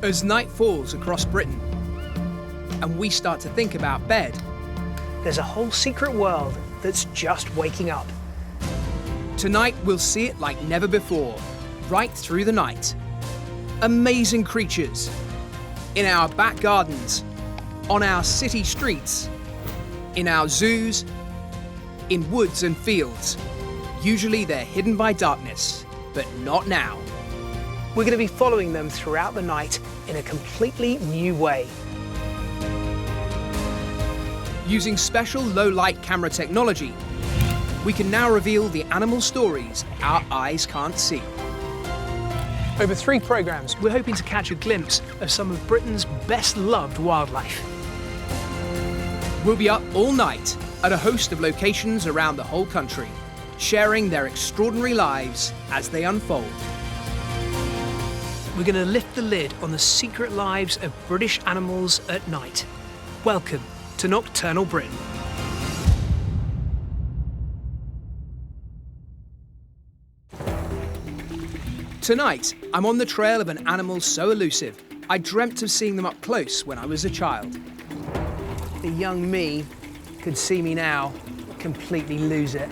As night falls across Britain and we start to think about bed, There's a whole secret world that's just waking up. tonight we'll see it like never before, right through the night. Amazing creatures in our back gardens, on our city streets, in our zoos, in woods and fields. Usually they're hidden by darkness, but not now. We're going to be following them throughout the night in a completely new way. Using special low-light camera technology, we can now reveal the animal stories our eyes can't see. Over 3 programmes, we're hoping to catch a glimpse of some of Britain's best-loved wildlife. We'll be up all night at a host of locations around the whole country, sharing their extraordinary lives as they unfold. We're going to lift the lid on the secret lives of British animals at night. Welcome to Nocturnal Britain. Tonight, I'm on the trail of an animal so elusive, I dreamt of seeing them up close when I was a child. The young me could see me now, completely lose it.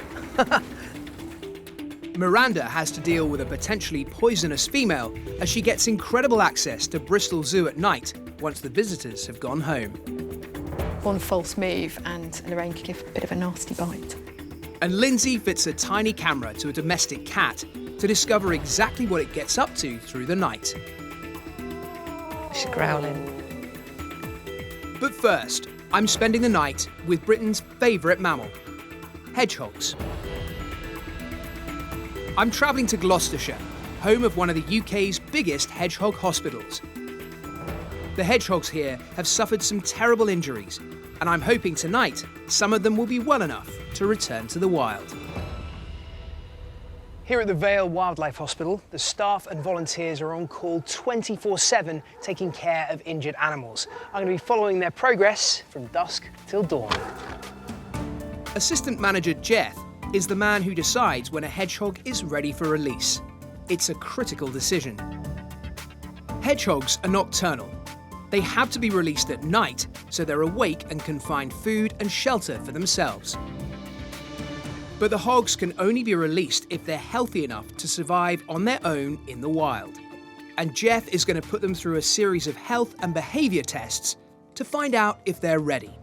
Miranda has to deal with a potentially poisonous female as she gets incredible access to Bristol Zoo at night once the visitors have gone home. One false move and Lorraine could give a bit of a nasty bite. And Lindsay fits a tiny camera to a domestic cat to discover exactly what it gets up to through the night. She's growling. But first, I'm spending the night with Britain's favourite mammal, hedgehogs. I'm travelling to Gloucestershire, home of one of the UK's biggest hedgehog hospitals. The hedgehogs here have suffered some terrible injuries, and I'm hoping tonight some of them will be well enough to return to the wild. Here at the Vale Wildlife Hospital, the staff and volunteers are on call 24/7 taking care of injured animals. I'm going to be following their progress from dusk till dawn. Assistant Manager Jeff is the man who decides when a hedgehog is ready for release. It's a critical decision. Hedgehogs are nocturnal. They have to be released at night so they're awake and can find food and shelter for themselves. But the hogs can only be released if they're healthy enough to survive on their own in the wild. And Jeff is going to put them through a series of health and behaviour tests to find out if they're ready.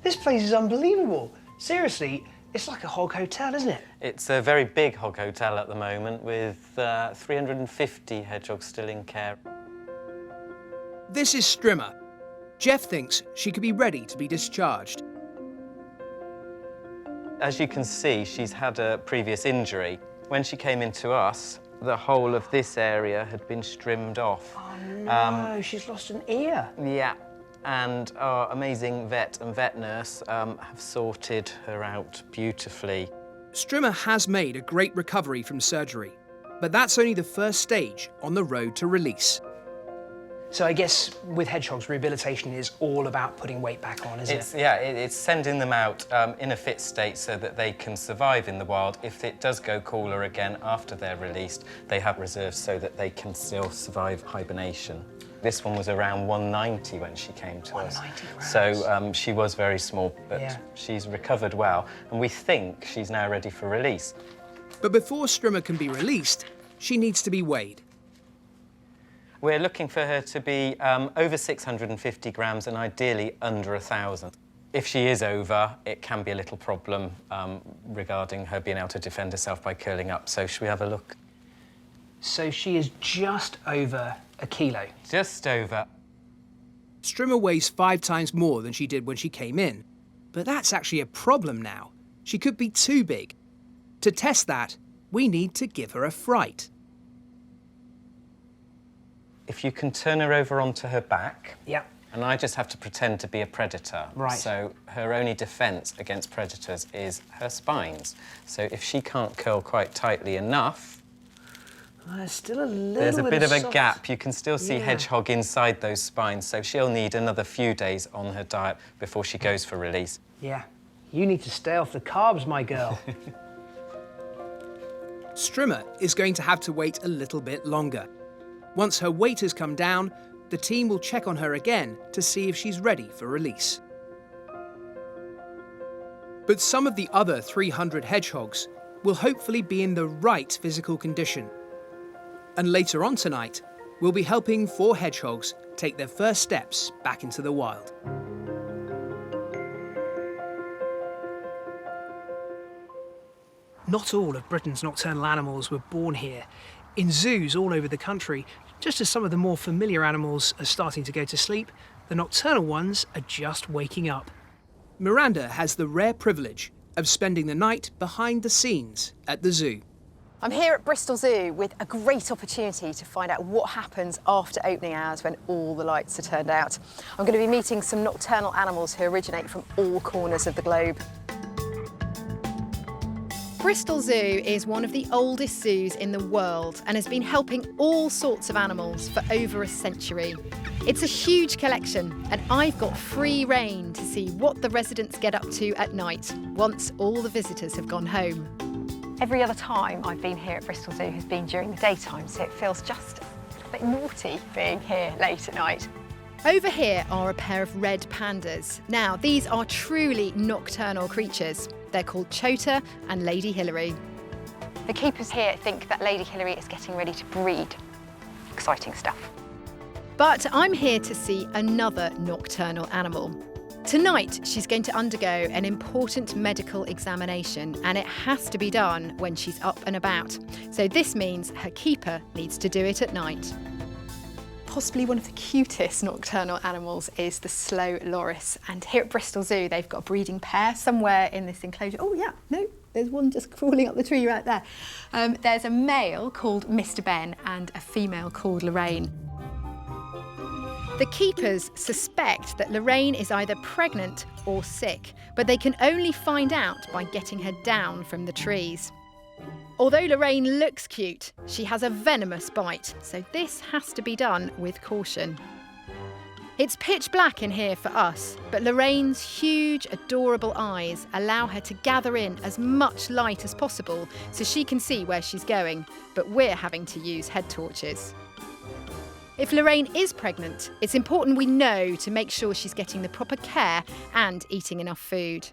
This place is unbelievable. Seriously, it's like a hog hotel, isn't it? It's a very big hog hotel at the moment with 350 hedgehogs still in care. This is Strimmer. Jeff thinks she could be ready to be discharged. As you can see, she's had a previous injury. When she came into us, the whole of this area had been strimmed off. Oh no, she's lost an ear. Yeah, and our amazing vet and vet nurse have sorted her out beautifully. Strimmer has made a great recovery from surgery, but that's only the first stage on the road to release. So I guess with hedgehogs, rehabilitation is all about putting weight back on, isn't it? Yeah, it's sending them out in a fit state so that they can survive in the wild. If it does go cooler again after they're released, they have reserves so that they can still survive hibernation. This one was around 190 when she came to us. 190 grams. So she was very small, but Yeah. she's recovered well, and we think she's now ready for release. But before Strimmer can be released, she needs to be weighed. We're looking for her to be over 650 grams and ideally under 1,000. If she is over, it can be a little problem regarding her being able to defend herself by curling up. So should we have a look? So she is just over a kilo. Just over. Strimmer weighs 5 times more than she did when she came in. But that's actually a problem now. She could be too big. To test that, we need to give her a fright. If you can turn her over onto her back, Yeah. and I just have to pretend to be a predator. Right. So her only defence against predators is her spines. So if she can't curl quite tightly enough, There's still a little there's a bit of a soft- gap. You can still see Yeah. hedgehog inside those spines, so she'll need another few days on her diet before she goes for release. Yeah. You need to stay off the carbs, my girl. Strimmer is going to have to wait a little bit longer. Once her weight has come down, the team will check on her again to see if she's ready for release. But some of the other 300 hedgehogs will hopefully be in the right physical condition. And later on tonight, we'll be helping 4 hedgehogs take their first steps back into the wild. Not all of Britain's nocturnal animals were born here. In zoos all over the country, just as some of the more familiar animals are starting to go to sleep, the nocturnal ones are just waking up. Miranda has the rare privilege of spending the night behind the scenes at the zoo. I'm here at Bristol Zoo with a great opportunity to find out what happens after opening hours when all the lights are turned out. I'm going to be meeting some nocturnal animals who originate from all corners of the globe. Bristol Zoo is one of the oldest zoos in the world and has been helping all sorts of animals for over a century. It's a huge collection and I've got free rein to see what the residents get up to at night once all the visitors have gone home. Every other time I've been here at Bristol Zoo has been during the daytime, so it feels just a bit naughty being here late at night. Over here are a pair of red pandas. Now, these are truly nocturnal creatures. They're called Chota and Lady Hillary. The keepers here think that Lady Hillary is getting ready to breed. Exciting stuff. But I'm here to see another nocturnal animal. Tonight, she's going to undergo an important medical examination, and it has to be done when she's up and about. So this means her keeper needs to do it at night. Possibly one of the cutest nocturnal animals is the slow loris. And here at Bristol Zoo, they've got a breeding pair somewhere in this enclosure. Oh yeah, no, there's one just crawling up the tree right there. There's a male called Mr. Ben and a female called Lorraine. The keepers suspect that Lorraine is either pregnant or sick, but they can only find out by getting her down from the trees. Although Lorraine looks cute, she has a venomous bite, so this has to be done with caution. It's pitch black in here for us, but Lorraine's huge, adorable eyes allow her to gather in as much light as possible so she can see where she's going, but we're having to use head torches. If Lorraine is pregnant, it's important we know to make sure she's getting the proper care and eating enough food.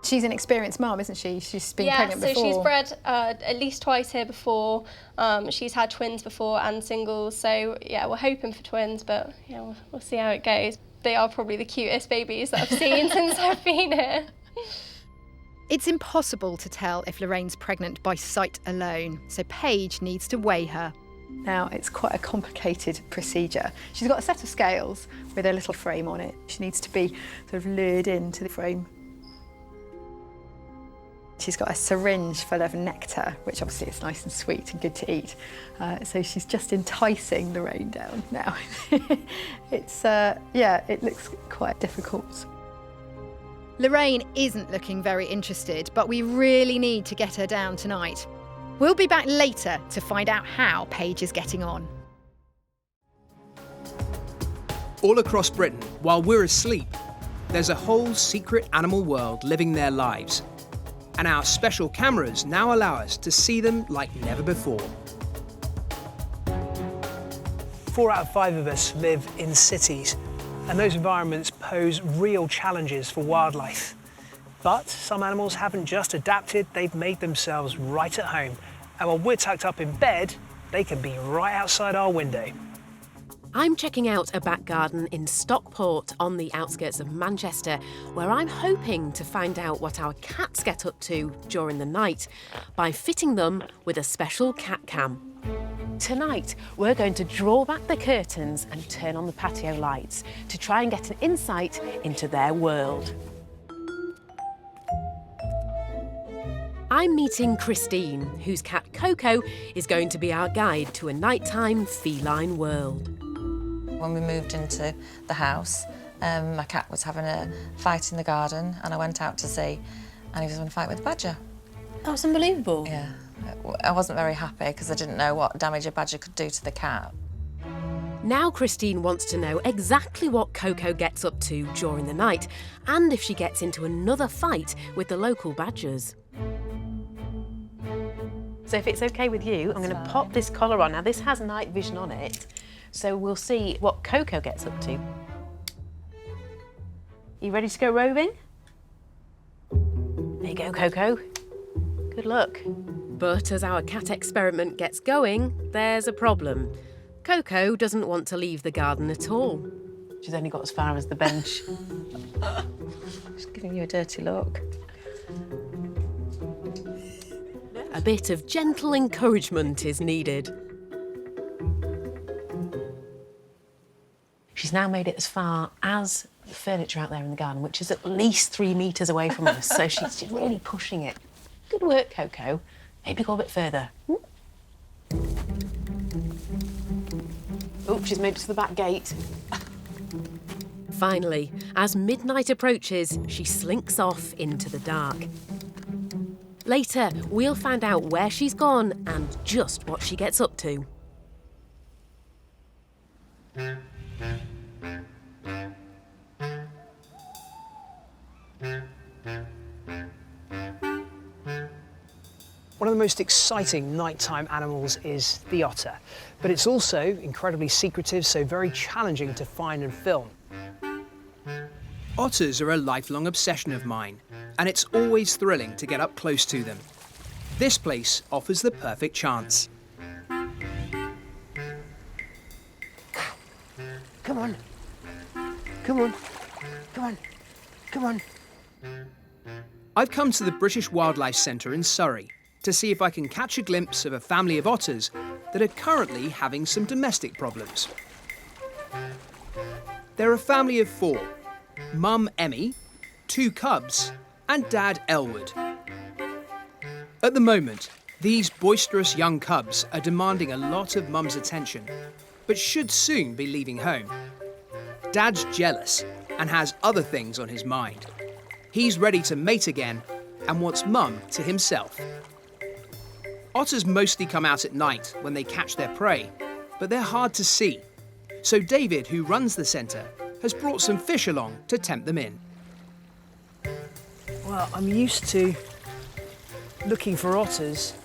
She's an experienced mum, isn't she? She's been pregnant before. Yeah, so she's bred at least twice here before. She's had twins before and singles, so yeah, we're hoping for twins, but yeah, we'll see how it goes. They are probably the cutest babies that I've seen since I've been here. It's impossible to tell if Lorraine's pregnant by sight alone, so Paige needs to weigh her. Now, it's quite a complicated procedure. She's got a set of scales with a little frame on it. She needs to be sort of lured into the frame. She's got a syringe full of nectar, which obviously is nice and sweet and good to eat. So she's just enticing Lorraine down now. It looks quite difficult. Lorraine isn't looking very interested, but we really need to get her down tonight. We'll be back later to find out how Paige is getting on. All across Britain, while we're asleep, there's a whole secret animal world living their lives. And our special cameras now allow us to see them like never before. 4 out of 5 of us live in cities, and those environments pose real challenges for wildlife. But some animals haven't just adapted, they've made themselves right at home. And while we're tucked up in bed, they can be right outside our window. I'm checking out a back garden in Stockport on the outskirts of Manchester, where I'm hoping to find out what our cats get up to during the night by fitting them with a special cat cam. Tonight, we're going to draw back the curtains and turn on the patio lights to try and get an insight into their world. I'm meeting Christine, whose cat Coco is going to be our guide to a nighttime feline world. When we moved into the house, my cat was having a fight in the garden and I went out to see and he was having a fight with a badger. That was unbelievable. Yeah, I wasn't very happy because I didn't know what damage a badger could do to the cat. Now Christine wants to know exactly what Coco gets up to during the night and if she gets into another fight with the local badgers. So if it's okay with you, I'm going to pop this collar on. Now, this has night vision on it, so we'll see what Coco gets up to. You ready to go roving? There you go, Coco. Good luck. But as our cat experiment gets going, there's a problem. Coco doesn't want to leave the garden at all. She's only got as far as the bench. Just giving you a dirty look. A bit of gentle encouragement is needed. She's now made it as far as the furniture out there in the garden, which is at least 3 metres away from us, so she's really pushing it. Good work, Coco. Maybe go a bit further. Oh, she's made it to the back gate. Finally, as midnight approaches, she slinks off into the dark. Later, we'll find out where she's gone and just what she gets up to. One of the most exciting nighttime animals is the otter, but it's also incredibly secretive, so very challenging to find and film. Otters are a lifelong obsession of mine, and it's always thrilling to get up close to them. This place offers the perfect chance. Come on. Come on. Come on. Come on. I've come to the British Wildlife Centre in Surrey to see if I can catch a glimpse of a family of otters that are currently having some domestic problems. They're a family of 4. Mum Emmy, 2 cubs, and Dad Elwood. At the moment, these boisterous young cubs are demanding a lot of Mum's attention, but should soon be leaving home. Dad's jealous and has other things on his mind. He's ready to mate again and wants Mum to himself. Otters mostly come out at night when they catch their prey, but they're hard to see. So David, who runs the centre, has brought some fish along to tempt them in. Well, I'm used to looking for otters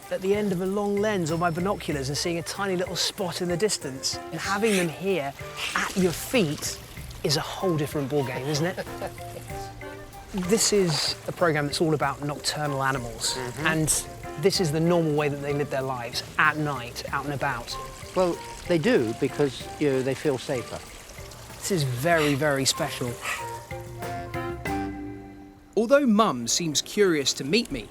at the end of a long lens on my binoculars and seeing a tiny little spot in the distance. And having them here at your feet is a whole different ballgame, isn't it? This is a programme that's all about nocturnal animals, and this is the normal way that they live their lives, at night, out and about. Well, they do because, they feel safer. This is very, very special. Although Mum seems curious to meet me,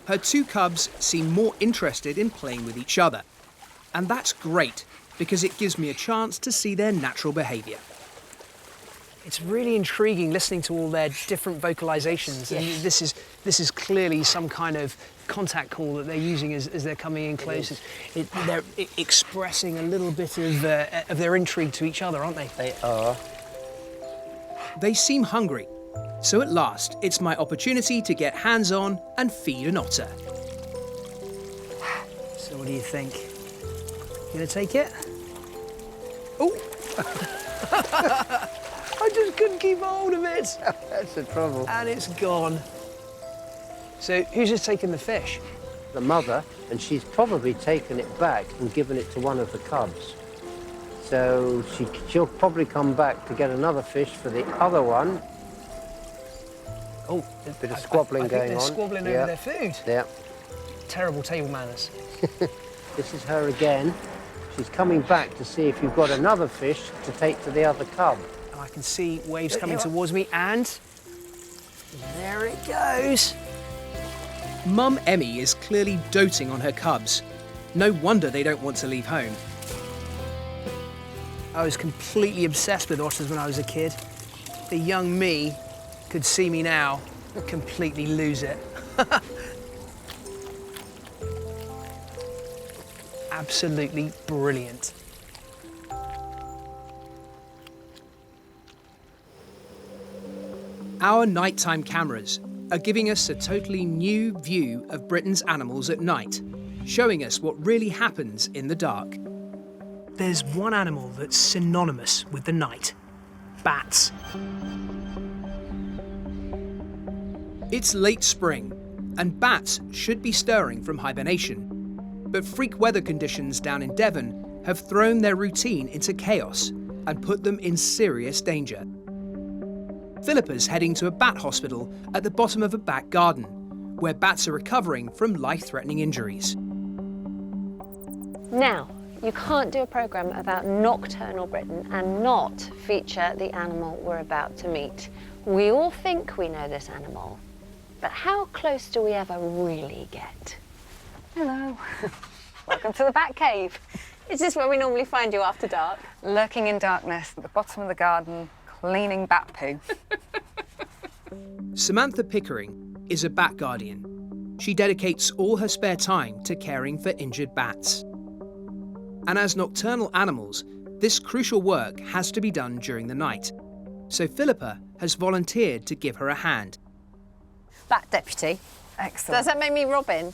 her 2 cubs seem more interested in playing with each other. And that's great, because it gives me a chance to see their natural behaviour. It's really intriguing listening to all their different vocalisations. And this is clearly some kind of contact call that they're using as they're coming in close. They're expressing a little bit of their intrigue to each other, aren't they? They are. They seem hungry, so at last it's my opportunity to get hands-on and feed an otter. So what do you think? You gonna take it? Oh! I just couldn't keep hold of it. That's the trouble. And it's gone. So who's just taken the fish? The mother, and she's probably taken it back and given it to one of the cubs. So she'll probably come back to get another fish for the other one. Oh, a bit of squabbling going on. I think they're squabbling over their food. Yeah. Terrible table manners. This is her again. She's coming back to see if you've got another fish to take to the other cub. And I can see waves coming towards me, and there it goes. Mum Emmy is clearly doting on her cubs. No wonder they don't want to leave home. I was completely obsessed with otters when I was a kid. The young me could see me now completely lose it. Absolutely brilliant. Our nighttime cameras are giving us a totally new view of Britain's animals at night, showing us what really happens in the dark. There's one animal that's synonymous with the night: bats. It's late spring, and bats should be stirring from hibernation. But freak weather conditions down in Devon have thrown their routine into chaos and put them in serious danger. Philippa's heading to a bat hospital at the bottom of a back garden, where bats are recovering from life-threatening injuries. Now, you can't do a programme about nocturnal Britain and not feature the animal we're about to meet. We all think we know this animal, but how close do we ever really get? Hello. Welcome to the Bat Cave. Is this where we normally find you after dark? Lurking in darkness at the bottom of the garden, cleaning bat poo. Samantha Pickering is a bat guardian. She dedicates all her spare time to caring for injured bats. And as nocturnal animals, this crucial work has to be done during the night. So Philippa has volunteered to give her a hand. Bat deputy. Excellent. Does that make me Robin?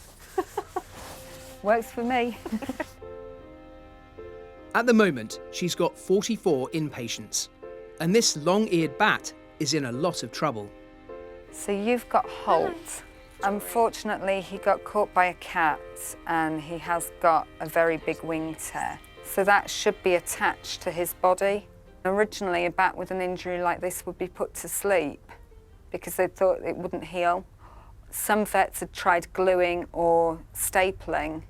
Works for me. At the moment, she's got 44 inpatients, and this long-eared bat is in a lot of trouble. So you've got Holt. Unfortunately, he got caught by a cat and he has got a very big wing tear. So that should be attached to his body. Originally, a bat with an injury like this would be put to sleep because they thought it wouldn't heal. Some vets had tried gluing or stapling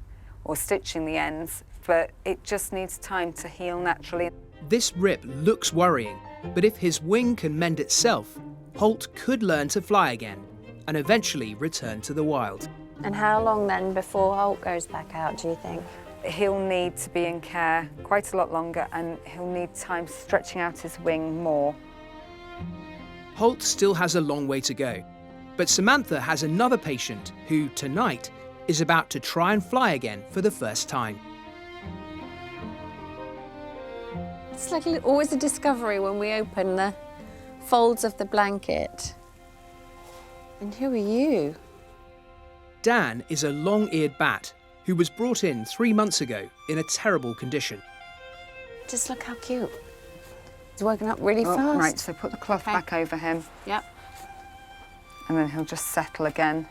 or stitching the ends, but it just needs time to heal naturally. This rip looks worrying, but if his wing can mend itself, Holt could learn to fly again and eventually return to the wild. And how long then before Holt goes back out, do you think? He'll need to be in care quite a lot longer and he'll need time stretching out his wing more. Holt still has a long way to go, but Samantha has another patient who, tonight, is about to try and fly again for the first time. It's like always a discovery when we open the folds of the blanket. And who are you? Dan is a long-eared bat who was brought in 3 months ago in a terrible condition. Just look how cute. He's woken up really fast. Right, so put the cloth back over him. Yep. And then he'll just settle again.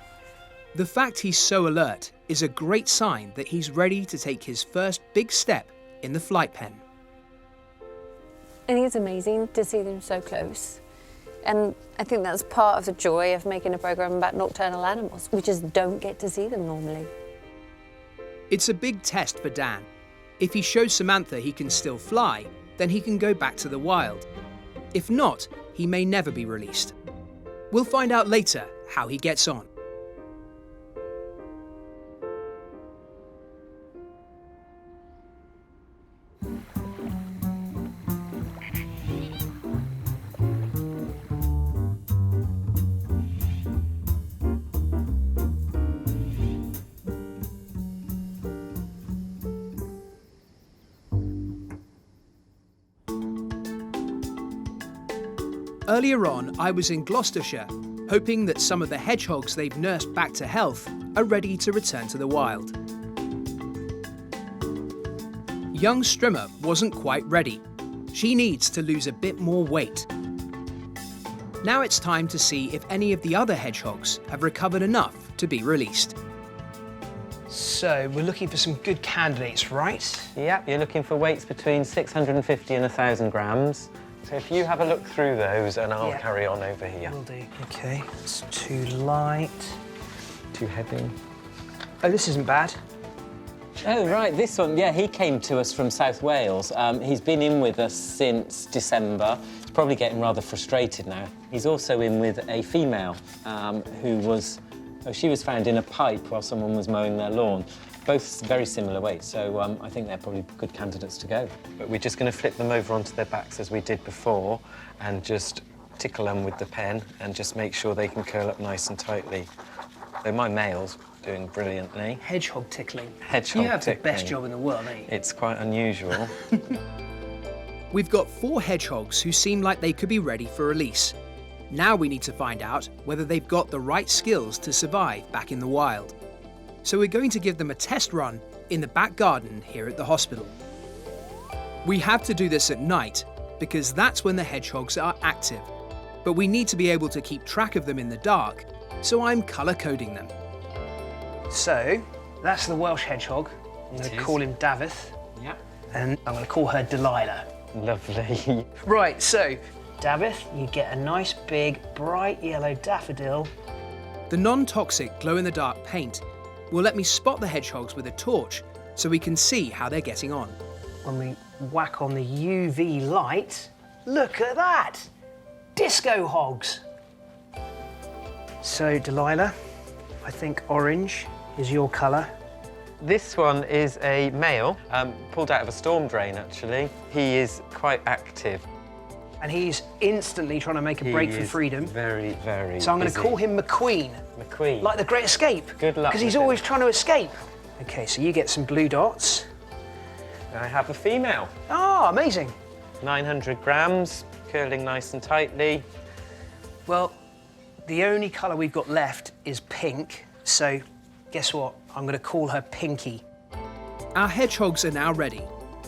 The fact he's so alert is a great sign that he's ready to take his first big step in the flight pen. I think it's amazing to see them so close. And I think that's part of the joy of making a programme about nocturnal animals. We just don't get to see them normally. It's a big test for Dan. If he shows Samantha he can still fly, then he can go back to the wild. If not, he may never be released. We'll find out later how he gets on. Earlier on, I was in Gloucestershire, hoping that some of the hedgehogs they've nursed back to health are ready to return to the wild. Young Strimmer wasn't quite ready. She needs to lose a bit more weight. Now it's time to see if any of the other hedgehogs have recovered enough to be released. So we're looking for some good candidates, right? Yep, you're looking for weights between 650 and 1,000 grams. So if you have a look through those and I'll carry on over here. Will do. OK, it's too light. Too heavy. Oh, this isn't bad. Oh, right, this one, yeah, he came to us from South Wales. He's been in with us since December. He's probably getting rather frustrated now. He's also in with a female who was, she was found in a pipe while someone was mowing their lawn. Both very similar weights, so I think they're probably good candidates to go. But we're just going to flip them over onto their backs as we did before and just tickle them with the pen and just make sure they can curl up nice and tightly. So my male's doing brilliantly. Hedgehog tickling. Hedgehog You have tickling. the best job in the world, don't you? It's quite unusual. We've got 4 hedgehogs who seem like they could be ready for release. Now we need to find out whether they've got the right skills to survive back in the wild. So we're going to give them a test run in the back garden here at the hospital. We have to do this at night because that's when the hedgehogs are active. But we need to be able to keep track of them in the dark, so I'm colour coding them. So, that's the Welsh hedgehog. I'm going to call him Davith. Yeah. And I'm going to call her Delilah. Lovely. Right, so, Davith, you get a nice big bright yellow daffodil. The non-toxic glow-in-the-dark paint will let me spot the hedgehogs with a torch so we can see how they're getting on. When we whack on the UV light, look at that! Disco hogs! So, Delilah, I think orange is your colour. This one is a male, pulled out of a storm drain, actually. He is quite active. And he's instantly trying to make a break for freedom. Very, very So I'm going to call him McQueen. McQueen. Like the Great Escape. Good luck. Because he's with always him. trying to escape. OK, so you get some blue dots. I have a female. Oh, amazing. 900 grams, curling nice and tightly. Well, the only colour we've got left is pink, so guess what? I'm going to call her Pinky. Our hedgehogs are now ready,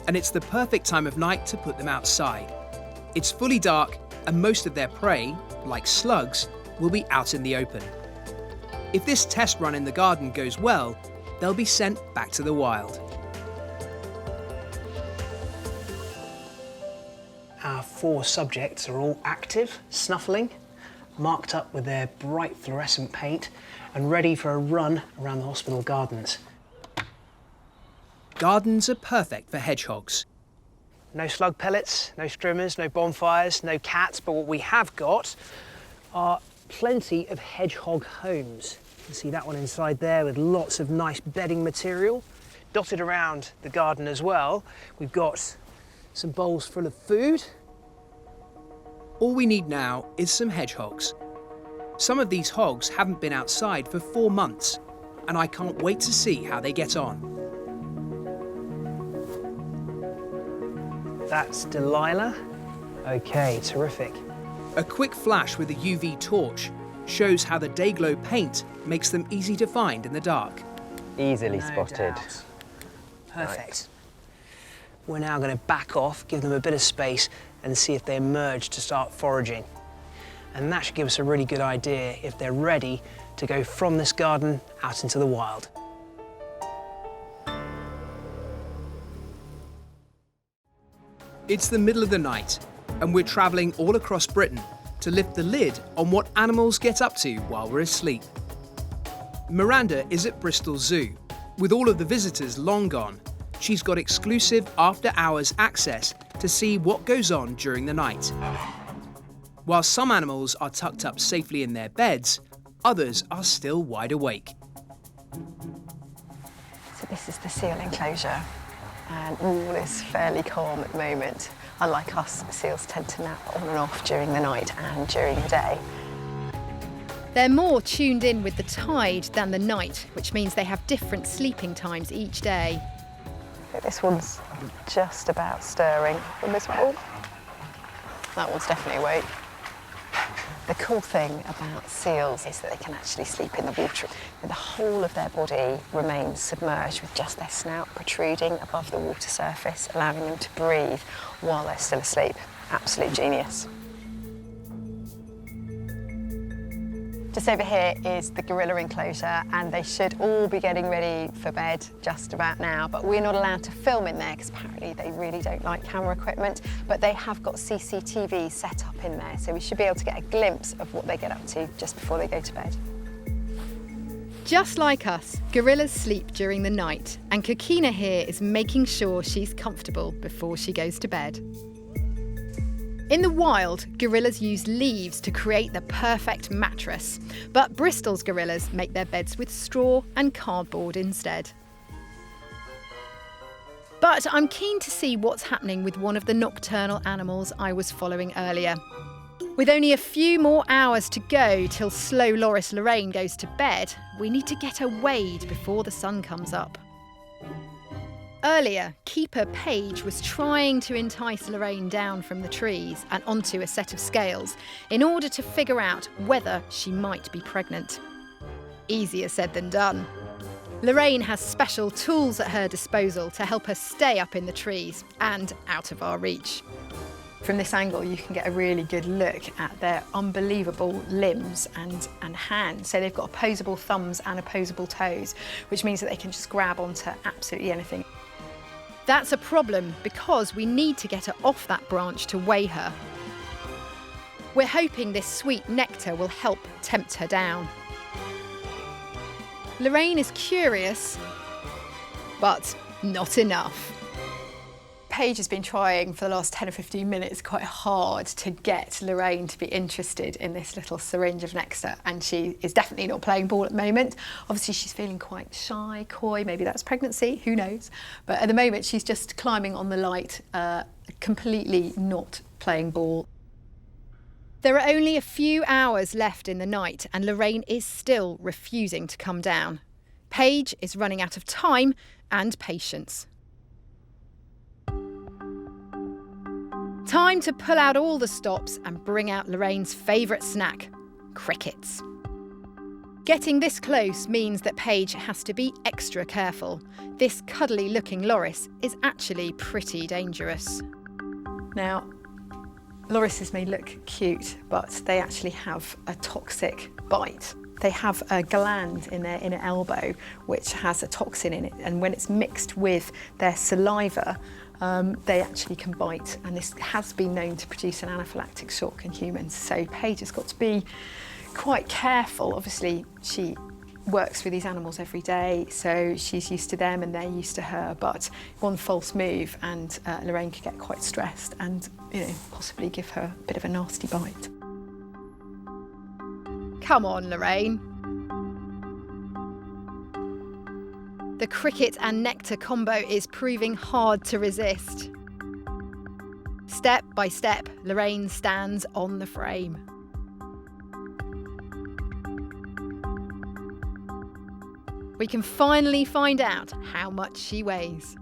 and it's the perfect time of night to put them outside. It's fully dark, and most of their prey, like slugs, will be out in the open. If this test run in the garden goes well, they'll be sent back to the wild. Our 4 subjects are all active, snuffling, marked up with their bright fluorescent paint, and ready for a run around the hospital gardens. Gardens are perfect for hedgehogs. No slug pellets, no strimmers, no bonfires, no cats, but what we have got are plenty of hedgehog homes. You can see that one inside there with lots of nice bedding material. Dotted around the garden as well, we've got some bowls full of food. All we need now is some hedgehogs. Some of these hogs haven't been outside for 4 months, and I can't wait to see how they get on. That's Delilah. OK, terrific. A quick flash with a UV torch shows how the Dayglow paint makes them easy to find in the dark. Easily No spotted. doubt. Perfect. We're now going to back off, give them a bit of space, and see if they emerge to start foraging. And that should give us a really good idea if they're ready to go from this garden out into the wild. It's the middle of the night, and we're travelling all across Britain to lift the lid on what animals get up to while we're asleep. Miranda is at Bristol Zoo. With all of the visitors long gone, she's got exclusive after-hours access to see what goes on during the night. While some animals are tucked up safely in their beds, others are still wide awake. So this is the seal enclosure, and all is fairly calm at the moment. Unlike us, seals tend to nap on and off during the night and during the day. They're more tuned in with the tide than the night, which means they have different sleeping times each day. This one's just about stirring from this one. That one's definitely awake. The cool thing about seals is that they can actually sleep in the water. The whole of their body remains submerged with just their snout protruding above the water surface, allowing them to breathe while they're still asleep. Absolute genius. Just over here is the gorilla enclosure, and they should all be getting ready for bed just about now, but we're not allowed to film in there because apparently they really don't like camera equipment, but they have got CCTV set up in there, so we should be able to get a glimpse of what they get up to just before they go to bed. Just like us, gorillas sleep during the night, and Kokina here is making sure she's comfortable before she goes to bed. In the wild, gorillas use leaves to create the perfect mattress, but Bristol's gorillas make their beds with straw and cardboard instead. But I'm keen to see what's happening with one of the nocturnal animals I was following earlier. With only a few more hours to go till slow Loris Lorraine goes to bed, we need to get her weighed before the sun comes up. Earlier, keeper Paige was trying to entice Lorraine down from the trees and onto a set of scales in order to figure out whether she might be pregnant. Easier said than done. Lorraine has special tools at her disposal to help her stay up in the trees and out of our reach. From this angle, you can get a really good look at their unbelievable limbs and hands. So they've got opposable thumbs and opposable toes, which means that they can just grab onto absolutely anything. That's a problem because we need to get her off that branch to weigh her. We're hoping this sweet nectar will help tempt her down. Lorraine is curious, but not enough. Paige has been trying for the last 10 or 15 minutes quite hard to get Lorraine to be interested in this little syringe of nectar, and she is definitely not playing ball at the moment. Obviously she's feeling quite shy, coy, maybe that's pregnancy, who knows. But at the moment she's just climbing on the light, completely not playing ball. There are only a few hours left in the night and Lorraine is still refusing to come down. Paige is running out of time and patience. Time to pull out all the stops and bring out Lorraine's favourite snack, crickets. Getting this close means that Paige has to be extra careful. This cuddly-looking loris is actually pretty dangerous. Now, lorises may look cute, but they actually have a toxic bite. They have a gland in their inner elbow which has a toxin in it, and when it's mixed with their saliva, they actually can bite, and this has been known to produce an anaphylactic shock in humans. So Paige has got to be quite careful. Obviously, she works with these animals every day, so she's used to them and they're used to her, but one false move and Lorraine could get quite stressed and, possibly give her a bit of a nasty bite. Come on, Lorraine. The cricket and nectar combo is proving hard to resist. Step by step, Lorraine stands on the frame. We can finally find out how much she weighs.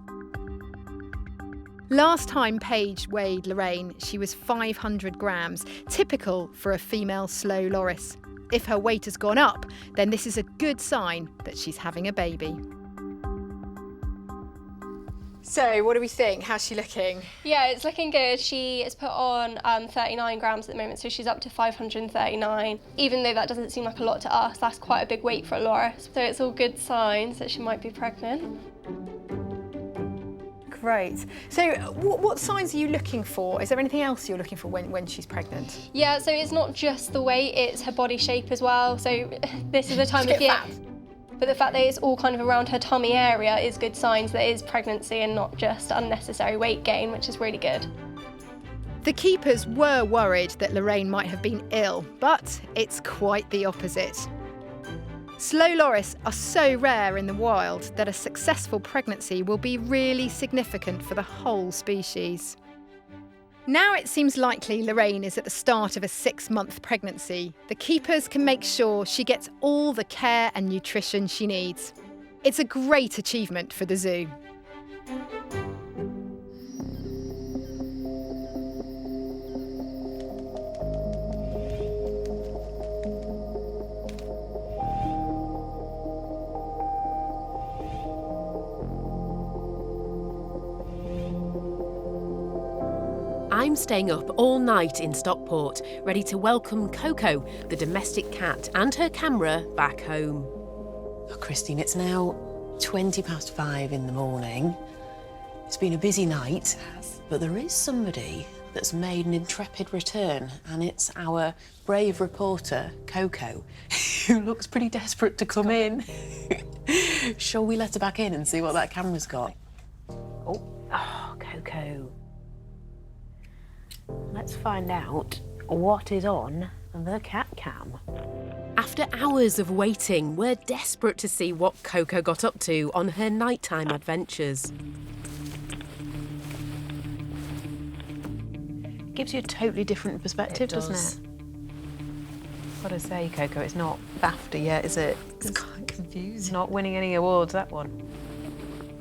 Last time Paige weighed Lorraine, she was 500 grams, typical for a female slow loris. If her weight has gone up, then this is a good sign that she's having a baby. So, what do we think? How's she looking? Yeah, it's looking good. She is put on 39 grams at the moment, so she's up to 539. Even though that doesn't seem like a lot to us, that's quite a big weight for a loris. So it's all good signs that she might be pregnant. Great. So what signs are you looking for? Is there anything else you're looking for when she's pregnant? Yeah, so it's not just the weight, it's her body shape as well. So this is the time of year. Fat. But the fact that it's all kind of around her tummy area is good signs that it is pregnancy and not just unnecessary weight gain, which is really good. The keepers were worried that Lorraine might have been ill, but it's quite the opposite. Slow loris are so rare in the wild that a successful pregnancy will be really significant for the whole species. Now it seems likely Lorraine is at the start of a 6-month pregnancy. The keepers can make sure she gets all the care and nutrition she needs. It's a great achievement for the zoo. I'm staying up all night in Stockport, ready to welcome Coco, the domestic cat, and her camera back home. Oh, Christine, it's now 5:20 in the morning. It's been a busy night, but there is somebody that's made an intrepid return, and it's our brave reporter, Coco, who looks pretty desperate to come in. Shall we let her back in and see what that camera's got? Oh, Coco. Let's find out what is on the cat cam. After hours of waiting, we're desperate to see what Coco got up to on her nighttime adventures. Gives you a totally different perspective, doesn't it? Gotta say, Coco, it's not BAFTA yet, is it? It's quite confusing. It's not winning any awards, that one.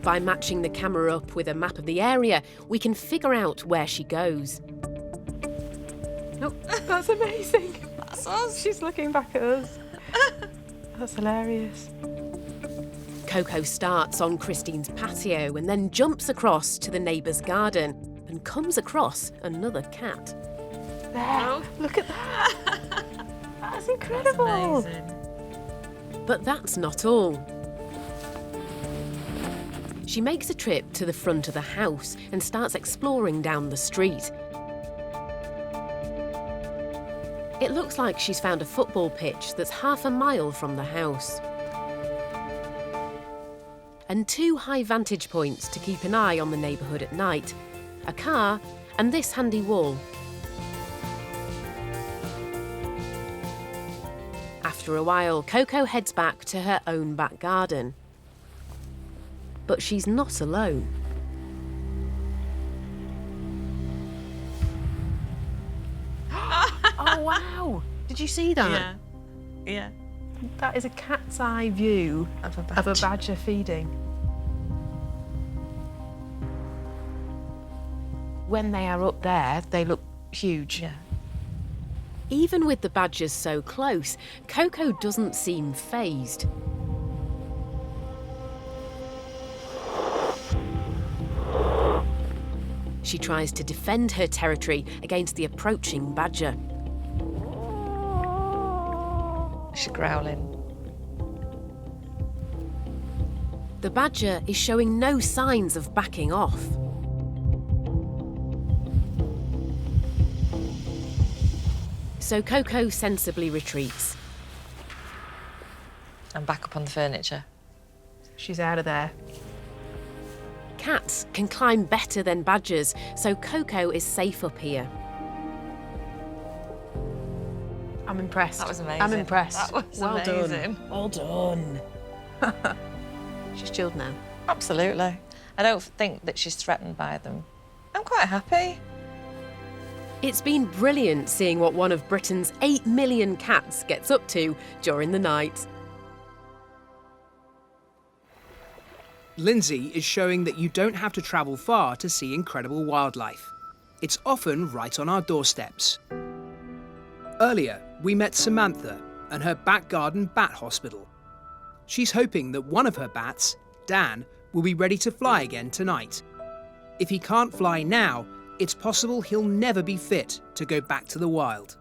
By matching the camera up with a map of the area, we can figure out where she goes. Oh, that's amazing. That's us. She's looking back at us. That's hilarious. Coco starts on Christine's patio and then jumps across to the neighbour's garden. and comes across another cat. There, look at that. That's incredible. That's amazing. But that's not all. She makes a trip to the front of the house and starts exploring down the street. It looks like she's found a football pitch that's half a mile from the house. And 2 high vantage points to keep an eye on the neighbourhood at night, a car and this handy wall. After a while, Coco heads back to her own back garden. But she's not alone. Oh, wow. Did you see that? Yeah. Yeah. That is a cat's eye view Of a of a badger feeding. When they are up there, they look huge. Yeah. Even with the badgers so close, Coco doesn't seem fazed. She tries to defend her territory against the approaching badger. She's growling. The badger is showing no signs of backing off. So Coco sensibly retreats. I'm back up on the furniture. She's out of there. Cats can climb better than badgers, so Coco is safe up here. I'm impressed. That was amazing. I'm impressed. That was Well amazing. done. Well done. She's chilled now. Absolutely. I don't think that she's threatened by them. I'm quite happy. It's been brilliant seeing what one of Britain's 8 million cats gets up to during the night. Lindsay is showing that you don't have to travel far to see incredible wildlife. It's often right on our doorsteps. Earlier, we met Samantha and her back garden bat hospital. She's hoping that one of her bats, Dan, will be ready to fly again tonight. If he can't fly now, it's possible he'll never be fit to go back to the wild.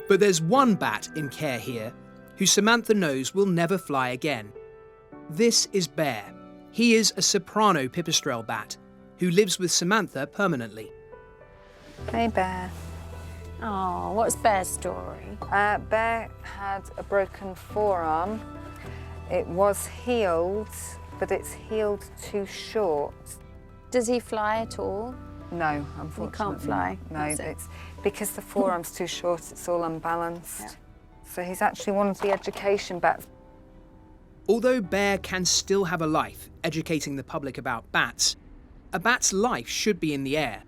But there's one bat in care here who Samantha knows will never fly again. This is Bear. He is a soprano pipistrelle bat who lives with Samantha permanently. Hey, Bear. Oh, what's Bear's story? Bear had a broken forearm. It was healed, but it's healed too short. Does he fly at all? No, unfortunately. He can't fly? No, That's it. it's because the forearm's too short, it's all unbalanced. Yeah. So he's actually one of the education bats. Although Bear can still have a life educating the public about bats, a bat's life should be in the air,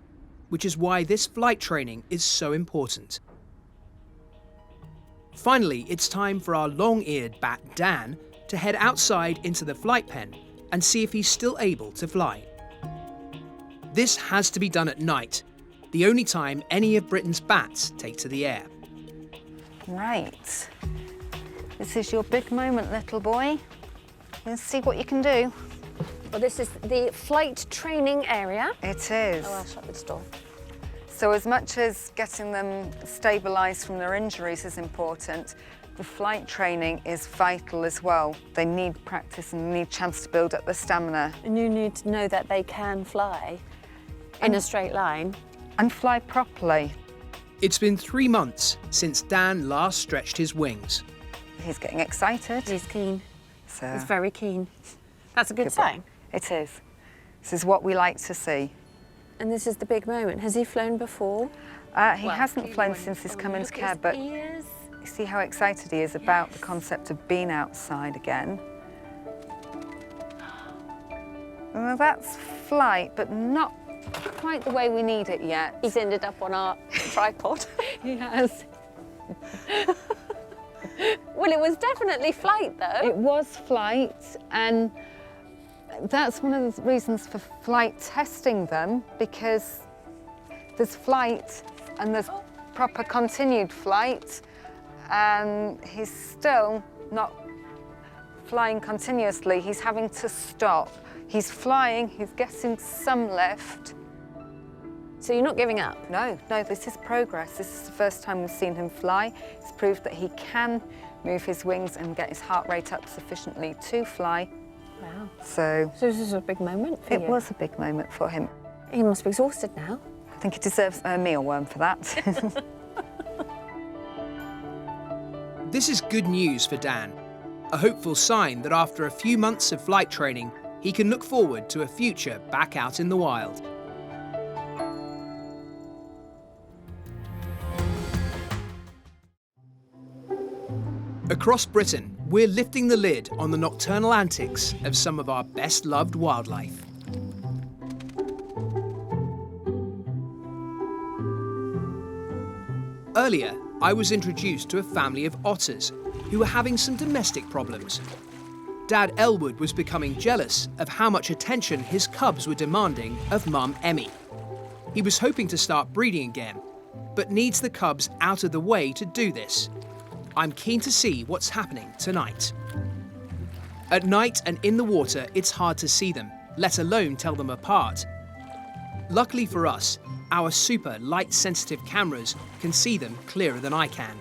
which is why this flight training is so important. Finally, it's time for our long-eared bat, Dan, to head outside into the flight pen and see if he's still able to fly. This has to be done at night, the only time any of Britain's bats take to the air. Right. This is your big moment, little boy. Let's see what you can do. Well, this is the flight training area. It is. Oh, I'll shut this door. So as much as getting them stabilised from their injuries is important, the flight training is vital as well. They need practice and need a chance to build up their stamina. And you need to know that they can fly in a straight line. And fly properly. It's been 3 months since Dan last stretched his wings. He's getting excited. He's keen. So He's very keen. That's a good Good sign. it is. This is what we like to see. And this is the big moment. Has he flown before? He hasn't flown since he's come into care, but you see how excited he is about the concept of being outside again. Well, that's flight, but not quite the way we need it yet. He's ended up on our tripod. He has. Well, it was definitely flight, though. It was flight, and that's one of the reasons for flight testing them, because there's flight and there's proper continued flight, and he's still not flying continuously. He's having to stop. He's flying, he's getting some lift. So you're not giving up? No, this is progress. This is the first time we've seen him fly. It's proved that he can move his wings and get his heart rate up sufficiently to fly. Wow. So this is a big moment for you. It was a big moment for him. He must be exhausted now. I think he deserves a mealworm for that. This is good news for Dan, a hopeful sign that after a few months of flight training, he can look forward to a future back out in the wild. Across Britain, we're lifting the lid on the nocturnal antics of some of our best-loved wildlife. Earlier, I was introduced to a family of otters who were having some domestic problems. Dad Elwood was becoming jealous of how much attention his cubs were demanding of Mum Emmy. He was hoping to start breeding again, but needs the cubs out of the way to do this. I'm keen to see what's happening tonight. At night and in the water, it's hard to see them, let alone tell them apart. Luckily for us, our super light-sensitive cameras can see them clearer than I can.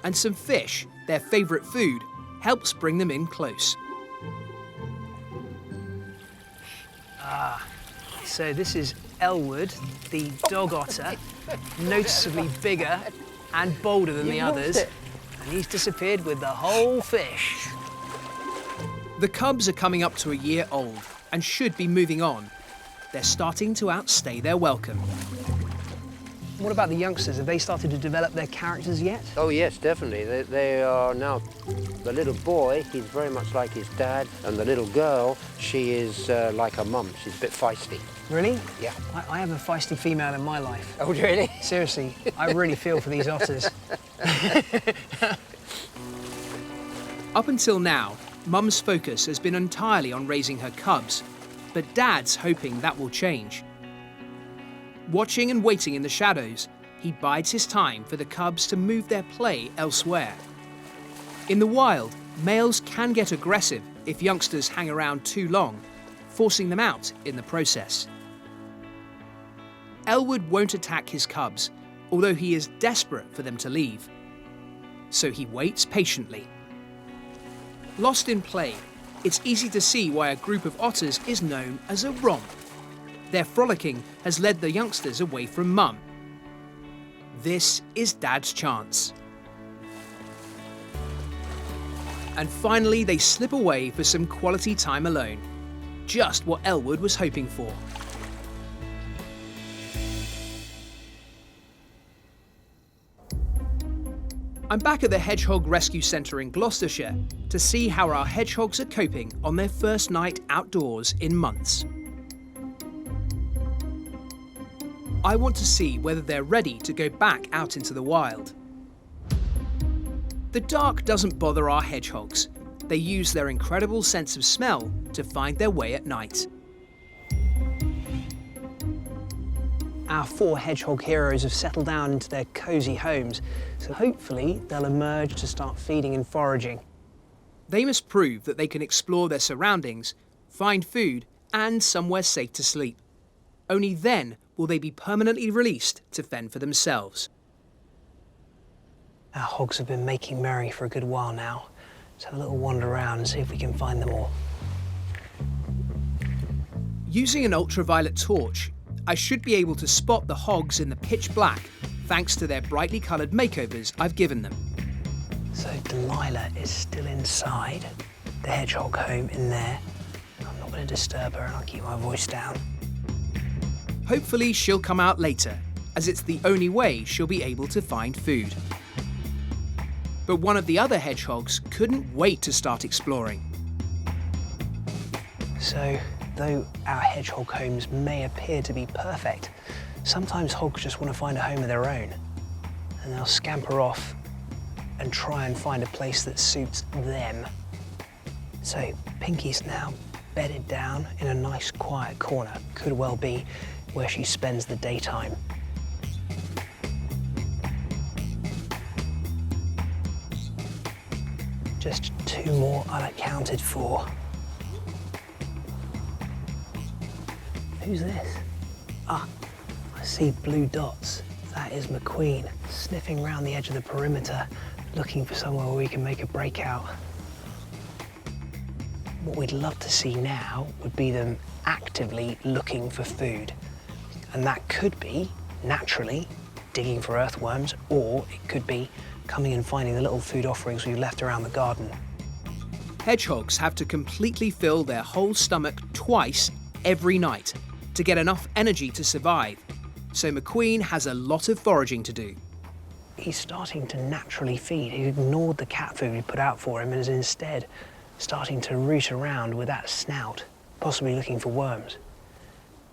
And some fish, their favourite food, helps bring them in close. So this is Elwood, the dog otter, noticeably bigger and bolder than the others. And he's disappeared with the whole fish. The cubs are coming up to a year old and should be moving on. They're starting to outstay their welcome. What about the youngsters? Have they started to develop their characters yet? Oh yes, definitely. They are now. The little boy, he's very much like his dad, and the little girl, she is like her mum. She's a bit feisty. Really? Yeah. I have a feisty female in my life. Oh, really? Seriously, I really feel for these otters. Up until now, Mum's focus has been entirely on raising her cubs, but Dad's hoping that will change. Watching and waiting in the shadows, he bides his time for the cubs to move their play elsewhere. In the wild, males can get aggressive if youngsters hang around too long, forcing them out in the process. Elwood won't attack his cubs, although he is desperate for them to leave. So he waits patiently. Lost in play, it's easy to see why a group of otters is known as a romp. Their frolicking has led the youngsters away from Mum. This is Dad's chance. And finally, they slip away for some quality time alone. Just what Elwood was hoping for. I'm back at the Hedgehog Rescue Centre in Gloucestershire to see how our hedgehogs are coping on their first night outdoors in months. I want to see whether they're ready to go back out into the wild. The dark doesn't bother our hedgehogs. They use their incredible sense of smell to find their way at night. Our 4 hedgehog heroes have settled down into their cosy homes, so hopefully they'll emerge to start feeding and foraging. They must prove that they can explore their surroundings, find food, and somewhere safe to sleep. Only then will they be permanently released to fend for themselves. Our hogs have been making merry for a good while now. Let's have a little wander around and see if we can find them all. Using an ultraviolet torch, I should be able to spot the hogs in the pitch black, thanks to their brightly coloured makeovers I've given them. So Delilah is still inside the hedgehog home in there. I'm not going to disturb her and I'll keep my voice down. Hopefully she'll come out later, as it's the only way she'll be able to find food. But one of the other hedgehogs couldn't wait to start exploring. So, though our hedgehog homes may appear to be perfect, sometimes hogs just want to find a home of their own. And they'll scamper off and try and find a place that suits them. So, Pinky's now bedded down in a nice quiet corner. Could well be where she spends the daytime. Just 2 more unaccounted for. Who's this? Ah, I see blue dots. That is McQueen, sniffing around the edge of the perimeter, looking for somewhere where we can make a breakout. What we'd love to see now would be them actively looking for food. And that could be, naturally, digging for earthworms, or it could be coming and finding the little food offerings we've left around the garden. Hedgehogs have to completely fill their whole stomach twice every night to get enough energy to survive. So McQueen has a lot of foraging to do. He's starting to naturally feed. He ignored the cat food we put out for him and is instead starting to root around with that snout, possibly looking for worms.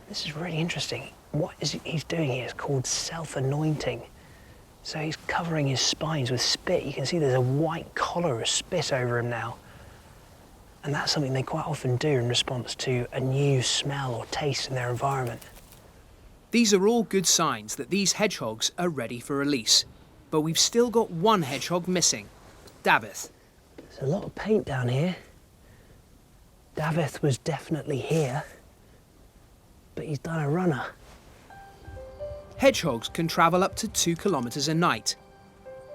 This is really interesting. What he's doing here is called self-anointing. So he's covering his spines with spit. You can see there's a white collar of spit over him now. And that's something they quite often do in response to a new smell or taste in their environment. These are all good signs that these hedgehogs are ready for release. But we've still got one hedgehog missing, Davith. There's a lot of paint down here. Davith was definitely here, but he's done a runner. Hedgehogs can travel up to 2 kilometers a night.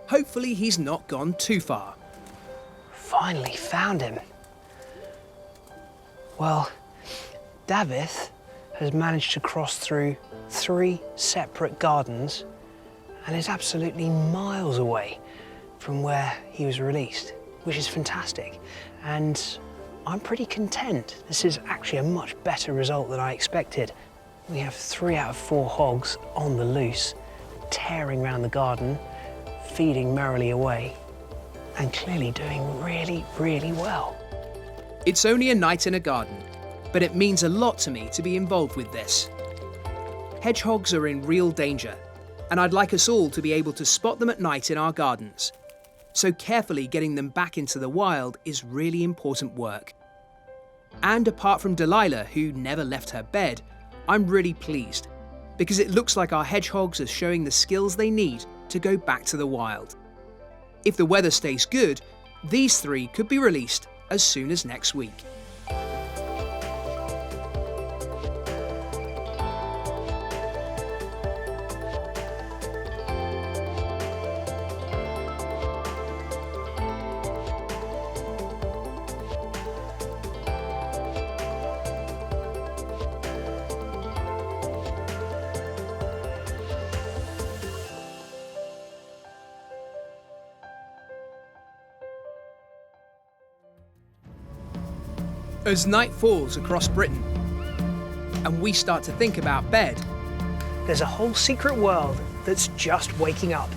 Hopefully he's not gone too far. Finally found him. Well, Davith has managed to cross through 3 separate gardens and is absolutely miles away from where he was released, which is fantastic. And I'm pretty content. This is actually a much better result than I expected. We have 3 out of 4 hogs on the loose, tearing around the garden, feeding merrily away, and clearly doing really, really well. It's only a night in a garden, but it means a lot to me to be involved with this. Hedgehogs are in real danger, and I'd like us all to be able to spot them at night in our gardens. So carefully getting them back into the wild is really important work. And apart from Delilah, who never left her bed, I'm really pleased, because it looks like our hedgehogs are showing the skills they need to go back to the wild. If the weather stays good, these 3 could be released as soon as next week. As night falls across Britain and we start to think about bed, there's a whole secret world that's just waking up.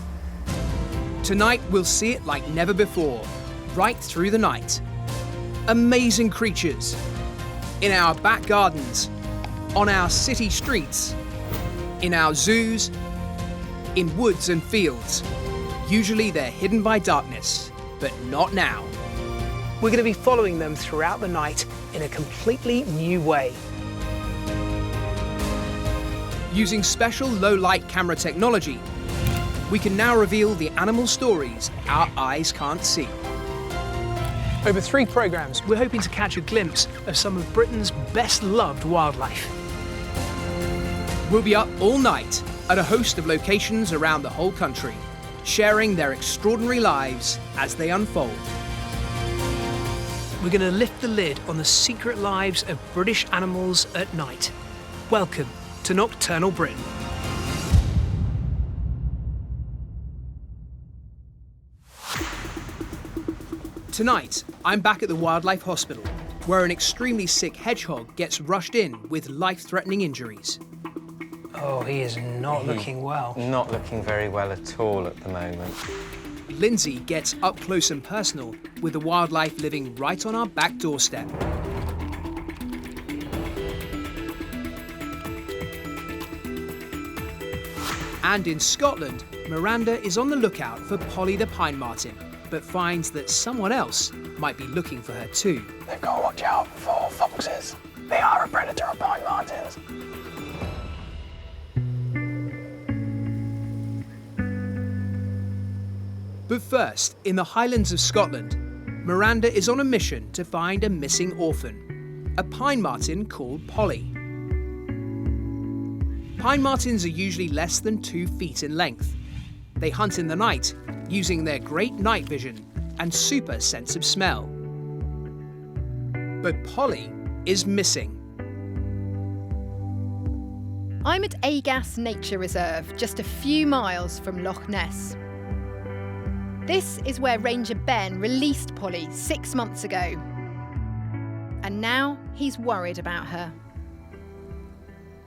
Tonight we'll see it like never before, right through the night. Amazing creatures in our back gardens, on our city streets, in our zoos, in woods and fields. Usually they're hidden by darkness, but not now. We're going to be following them throughout the night in a completely new way. Using special low-light camera technology, we can now reveal the animal stories our eyes can't see. Over 3 programmes, we're hoping to catch a glimpse of some of Britain's best-loved wildlife. We'll be up all night at a host of locations around the whole country, sharing their extraordinary lives as they unfold. We're going to lift the lid on the secret lives of British animals at night. Welcome to Nocturnal Britain. Tonight, I'm back at the Wildlife Hospital, where an extremely sick hedgehog gets rushed in with life-threatening injuries. Oh, he is not looking well. Not looking very well at all at the moment. Lindsay gets up close and personal with the wildlife living right on our back doorstep. And in Scotland, Miranda is on the lookout for Polly the pine marten, but finds that someone else might be looking for her too. They've got to watch out for foxes. They are a predator of pine martens. But first, in the Highlands of Scotland, Miranda is on a mission to find a missing orphan, a pine marten called Polly. Pine martens are usually less than 2 feet in length. They hunt in the night, using their great night vision and super sense of smell. But Polly is missing. I'm at Agas Nature Reserve, just a few miles from Loch Ness. This is where Ranger Ben released Polly 6 months ago. And now he's worried about her.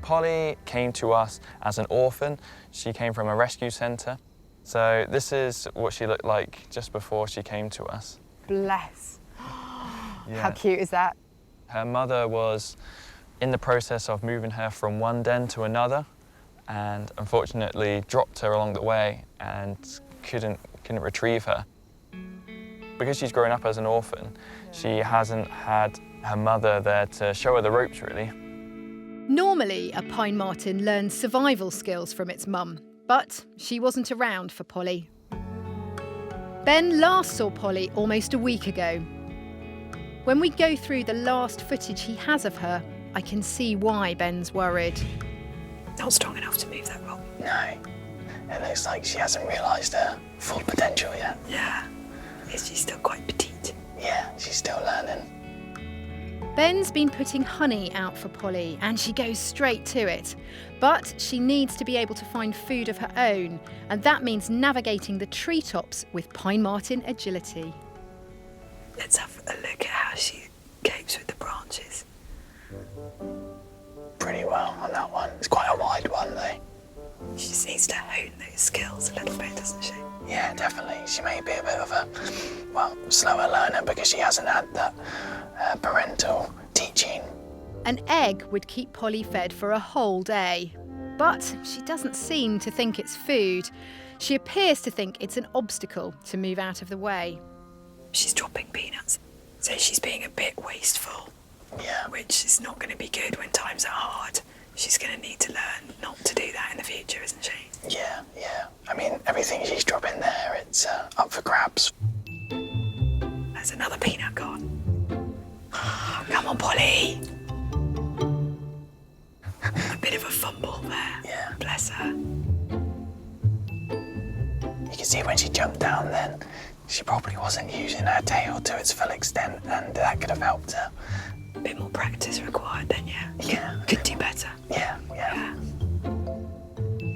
Polly came to us as an orphan. She came from a rescue centre. So this is what she looked like just before she came to us. Bless. Yeah. How cute is that? Her mother was in the process of moving her from one den to another, and unfortunately dropped her along the way and couldn't retrieve her. Because she's grown up as an orphan, she hasn't had her mother there to show her the ropes, really. Normally, a pine marten learns survival skills from its mum, but she wasn't around for Polly. Ben last saw Polly almost a week ago. When we go through the last footage he has of her, I can see why Ben's worried. Not strong enough to move that rock. No. It looks like she hasn't realised her full potential yet. Yeah. Is she still quite petite? Yeah, she's still learning. Ben's been putting honey out for Polly and she goes straight to it. But she needs to be able to find food of her own, and that means navigating the treetops with pine marten agility. Let's have a look at how she copes with the branches. Pretty well on that one. It's quite a wide one though. She just needs to hone those skills a little bit, doesn't she? Yeah, definitely. She may be a bit of a, well, slower learner because she hasn't had that parental teaching. An egg would keep Polly fed for a whole day. But she doesn't seem to think it's food. She appears to think it's an obstacle to move out of the way. She's dropping peanuts, so she's being a bit wasteful. Yeah. Which is not going to be good when times are hard. She's going to need to learn not to do that in the future, isn't she? Yeah, yeah. I mean, everything she's dropping there, it's up for grabs. There's another peanut gone. Come on, Polly. A bit of a fumble there. Yeah. Bless her. You can see when she jumped down then, she probably wasn't using her tail to its full extent, and that could have helped her. A bit more practice required then, yeah? Yeah. Could do better. Yeah, yeah.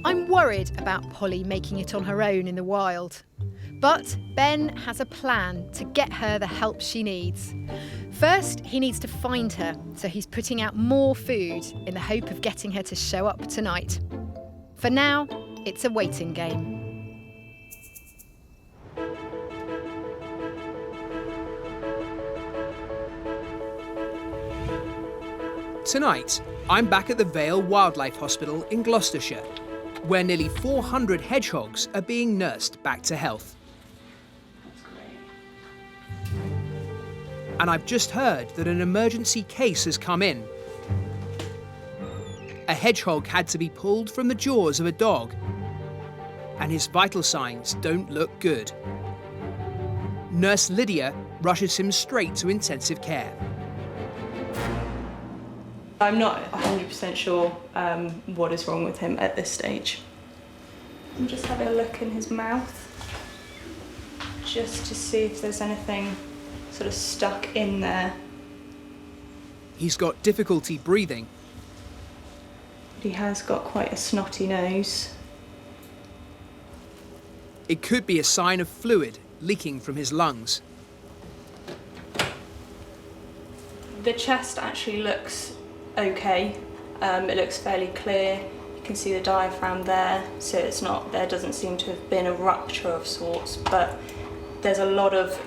I'm worried about Polly making it on her own in the wild. But Ben has a plan to get her the help she needs. First, he needs to find her, so he's putting out more food in the hope of getting her to show up tonight. For now, it's a waiting game. Tonight, I'm back at the Vale Wildlife Hospital in Gloucestershire, where nearly 400 hedgehogs are being nursed back to health. And I've just heard that an emergency case has come in. A hedgehog had to be pulled from the jaws of a dog, and his vital signs don't look good. Nurse Lydia rushes him straight to intensive care. I'm not 100% sure what is wrong with him at this stage. I'm just having a look in his mouth, just to see if there's anything sort of stuck in there. He's got difficulty breathing. He has got quite a snotty nose. It could be a sign of fluid leaking from his lungs. The chest actually looks okay. It looks fairly clear. You can see the diaphragm there, so it's not, there doesn't seem to have been a rupture of sorts, but there's a lot of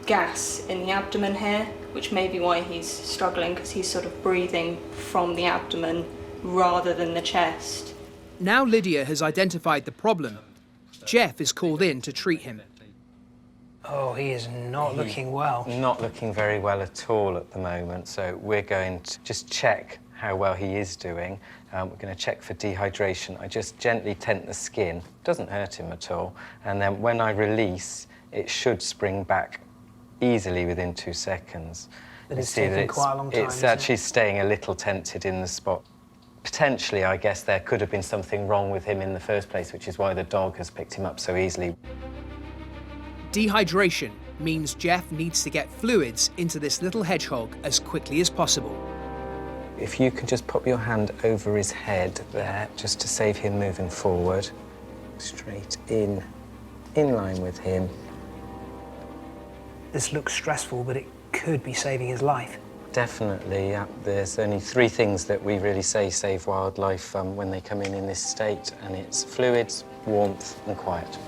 gas in the abdomen here, which may be why he's struggling, because he's sort of breathing from the abdomen rather than the chest. Now Lydia has identified the problem, Jeff is called in to treat him. Oh, he is not looking well. Not looking very well at all at the moment, so we're going to just check how well he is doing. We're going to check for dehydration. I just gently tent the skin, doesn't hurt him at all, and then when I release, it should spring back easily within 2 seconds. But it's taking quite a long time. It's actually staying a little tented in the spot, Potentially, I guess, there could have been something wrong with him in the first place, which is why the dog has picked him up so easily. Dehydration means Jeff needs to get fluids into this little hedgehog as quickly as possible. If you can just pop your hand over his head there, just to save him moving forward. Straight in line with him. This looks stressful, but it could be saving his life. Definitely, yeah. There's only 3 things that we really say save wildlife when they come in this state, and it's fluids, warmth and quiet.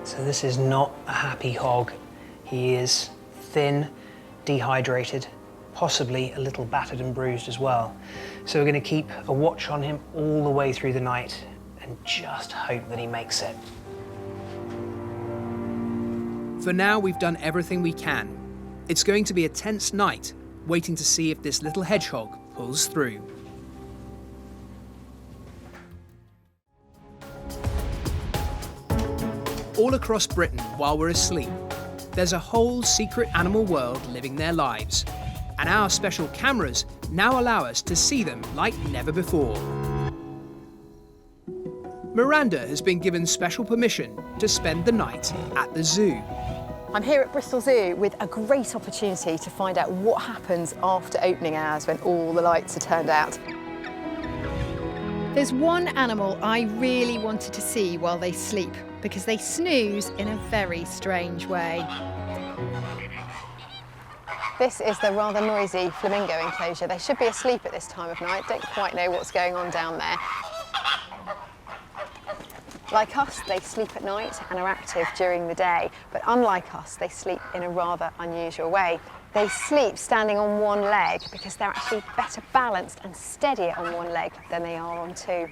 So this is not a happy hog. He is thin, dehydrated, possibly a little battered and bruised as well. So we're going to keep a watch on him all the way through the night and just hope that he makes it. For now, we've done everything we can. It's going to be a tense night, waiting to see if this little hedgehog pulls through. All across Britain, while we're asleep, there's a whole secret animal world living their lives. And our special cameras now allow us to see them like never before. Miranda has been given special permission to spend the night at the zoo. I'm here at Bristol Zoo with a great opportunity to find out what happens after opening hours when all the lights are turned out. There's one animal I really wanted to see while they sleep, because they snooze in a very strange way. This is the rather noisy flamingo enclosure. They should be asleep at this time of night. Don't quite know what's going on down there. Like us, they sleep at night and are active during the day, but unlike us, they sleep in a rather unusual way. They sleep standing on one leg because they're actually better balanced and steadier on one leg than they are on 2.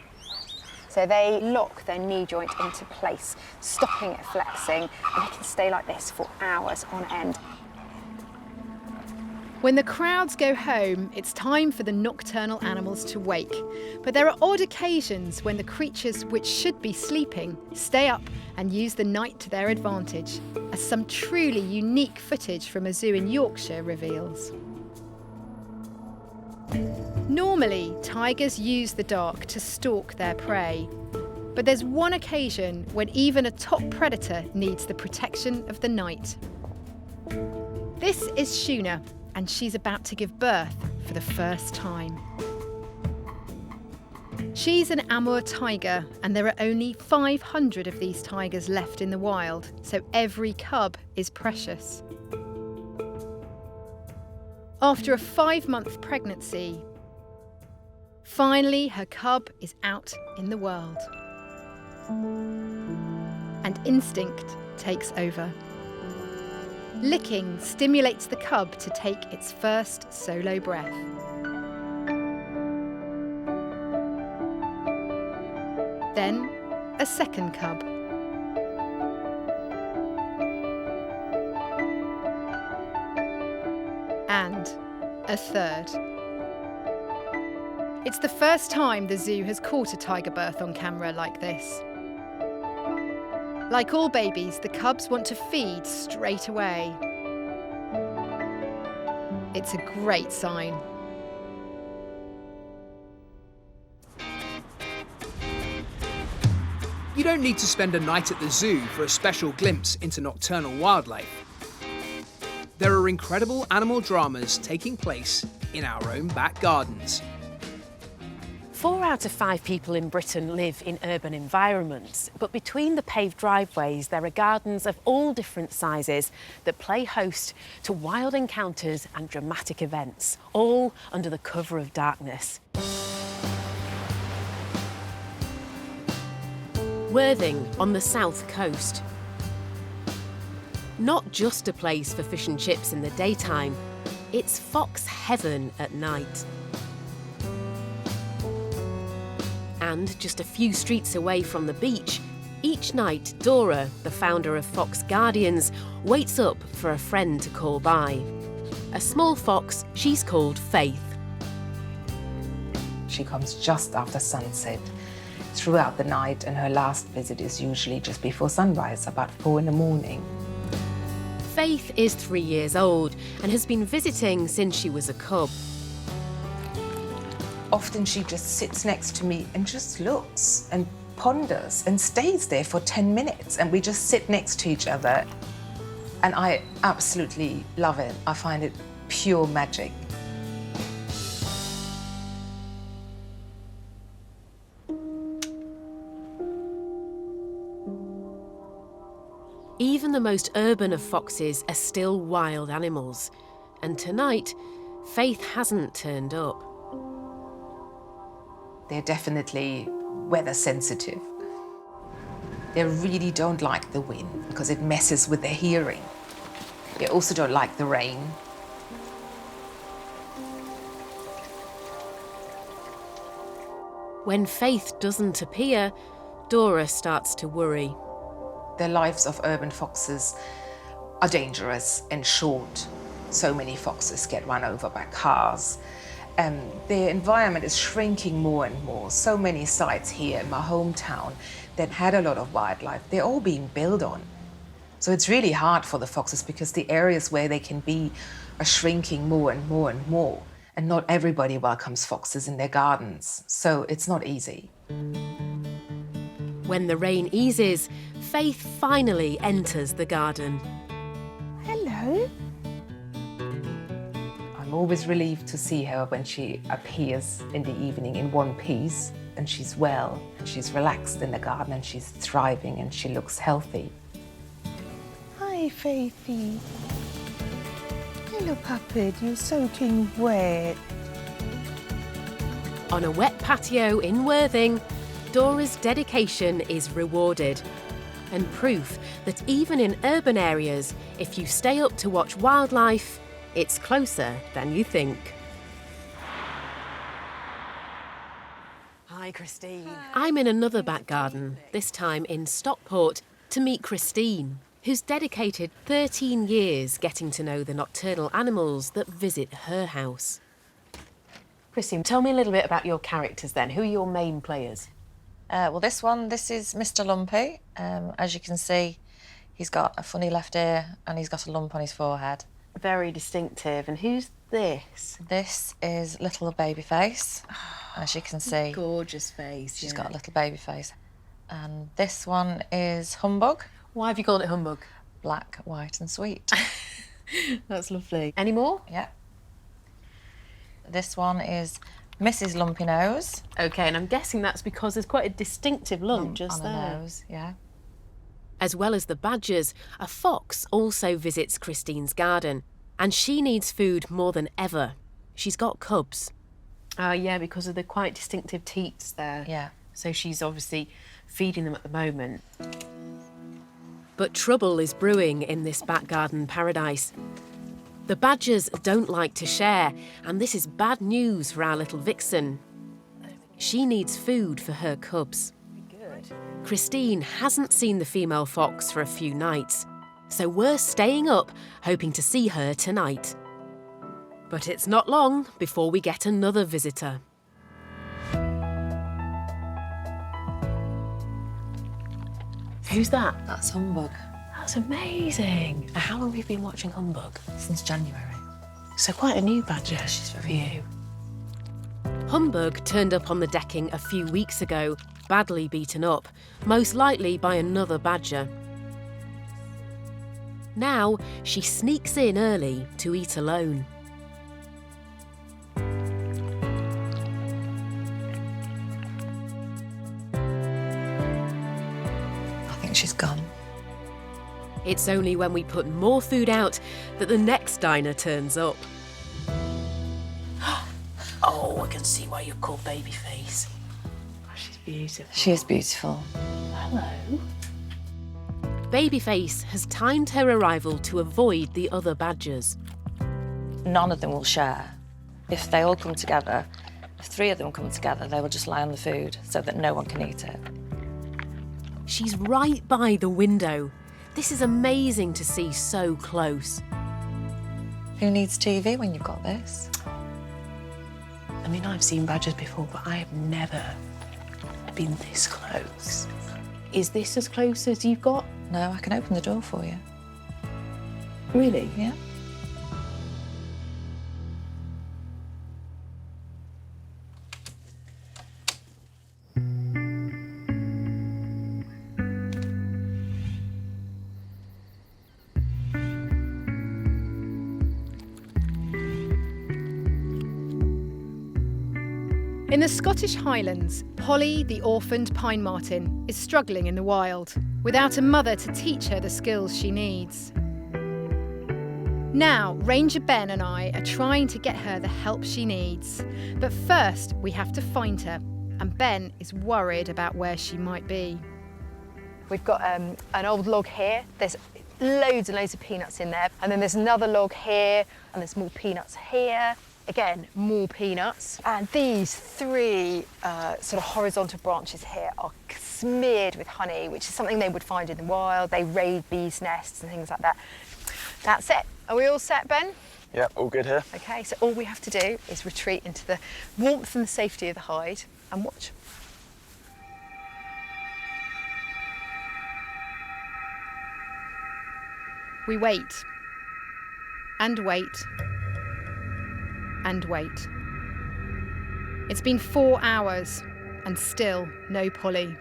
So they lock their knee joint into place, stopping it flexing, and they can stay like this for hours on end. When the crowds go home, it's time for the nocturnal animals to wake. But there are odd occasions when the creatures which should be sleeping stay up and use the night to their advantage, as some truly unique footage from a zoo in Yorkshire reveals. Normally, tigers use the dark to stalk their prey. But there's one occasion when even a top predator needs the protection of the night. This is Shuna, and she's about to give birth for the first time. She's an Amur tiger, and there are only 500 of these tigers left in the wild, so every cub is precious. After a 5-month pregnancy, finally her cub is out in the world. And instinct takes over. Licking stimulates the cub to take its first solo breath. Then a second cub. And a third. It's the first time the zoo has caught a tiger birth on camera like this. Like all babies, the cubs want to feed straight away. It's a great sign. You don't need to spend a night at the zoo for a special glimpse into nocturnal wildlife. There are incredible animal dramas taking place in our own back gardens. 4 out of 5 people in Britain live in urban environments, but between the paved driveways there are gardens of all different sizes that play host to wild encounters and dramatic events, all under the cover of darkness. Worthing on the south coast. Not just a place for fish and chips in the daytime, it's fox heaven at night. And just a few streets away from the beach, each night Dora, the founder of Fox Guardians, waits up for a friend to call by. A small fox she's called Faith. She comes just after sunset throughout the night, and her last visit is usually just before sunrise, about 4 in the morning. Faith is 3 years old and has been visiting since she was a cub. Often she just sits next to me and just looks and ponders and stays there for 10 minutes, and we just sit next to each other. And I absolutely love it. I find it pure magic. Even the most urban of foxes are still wild animals. And tonight, Faith hasn't turned up. They're definitely weather sensitive. They really don't like the wind because it messes with their hearing. They also don't like the rain. When Faith doesn't appear, Dora starts to worry. The lives of urban foxes are dangerous and short. So many foxes get run over by cars. Their environment is shrinking more and more. So many sites here in my hometown that had a lot of wildlife, they're all being built on. So it's really hard for the foxes because the areas where they can be are shrinking more and more and more. And not everybody welcomes foxes in their gardens, so it's not easy. When the rain eases, Faith finally enters the garden. Hello. I'm always relieved to see her when she appears in the evening in one piece, and she's well, and she's relaxed in the garden, and she's thriving, and she looks healthy. Hi, Faithy. Hello, puppet. You're soaking wet. On a wet patio in Worthing, Dora's dedication is rewarded. And proof that even in urban areas, if you stay up to watch wildlife, it's closer than you think. Hi, Christine. I'm in another back garden, this time in Stockport, to meet Christine, who's dedicated 13 years getting to know the nocturnal animals that visit her house. Christine, tell me a little bit about your characters then. Who are your main players? Well, this is Mr. Lumpy. As you can see, he's got a funny left ear and he's got a lump on his forehead. Very distinctive. And who's this? This is little baby face. As you can see. Gorgeous face. She's got a little baby face. And this one is Humbug. Why have you called it Humbug? Black, white and sweet. That's lovely. Any more? Yeah. This one is Mrs. Lumpy Nose. OK, and I'm guessing that's because there's quite a distinctive lump just on there. her nose, yeah. As well as the badgers, a fox also visits Christine's garden, and she needs food more than ever. She's got cubs. Yeah, because of the quite distinctive teats there. Yeah. So she's obviously feeding them at the moment. But trouble is brewing in this back garden paradise. The badgers don't like to share, and this is bad news for our little vixen. She needs food for her cubs. Christine hasn't seen the female fox for a few nights, so we're staying up, hoping to see her tonight. But it's not long before we get another visitor. Who's that? That's Humbug. That's amazing. How long have you been watching Humbug? Since January. So quite a new badger. Yeah, she's very for you. Humbug turned up on the decking a few weeks ago, badly beaten up, most likely by another badger. Now, she sneaks in early to eat alone. I think she's gone. It's only when we put more food out that the next diner turns up. Oh, I can see why you're called Babyface. Oh, she's beautiful. She is beautiful. Hello. Babyface has timed her arrival to avoid the other badgers. None of them will share. If they all come together, if 3 of them come together, they will just lie on the food so that no one can eat it. She's right by the window. This is amazing to see so close. Who needs TV when you've got this? I mean, I've seen badgers before, but I have never been this close. Is this as close as you've got? No, I can open the door for you. Really? Yeah. In the Scottish Highlands, Polly, the orphaned pine marten, is struggling in the wild, without a mother to teach her the skills she needs. Now, Ranger Ben and I are trying to get her the help she needs. But first, we have to find her, and Ben is worried about where she might be. We've got an old log here. There's loads and loads of peanuts in there. And then there's another log here, and there's more peanuts here. Again, more peanuts. And these three sort of horizontal branches here are smeared with honey, which is something they would find in the wild. They raid bees' nests and things like that. That's it. Are we all set, Ben? Yeah, all good here. Okay, so all we have to do is retreat into the warmth and the safety of the hide and watch. We wait. And wait. And wait. It's been 4 hours, and still no Polly.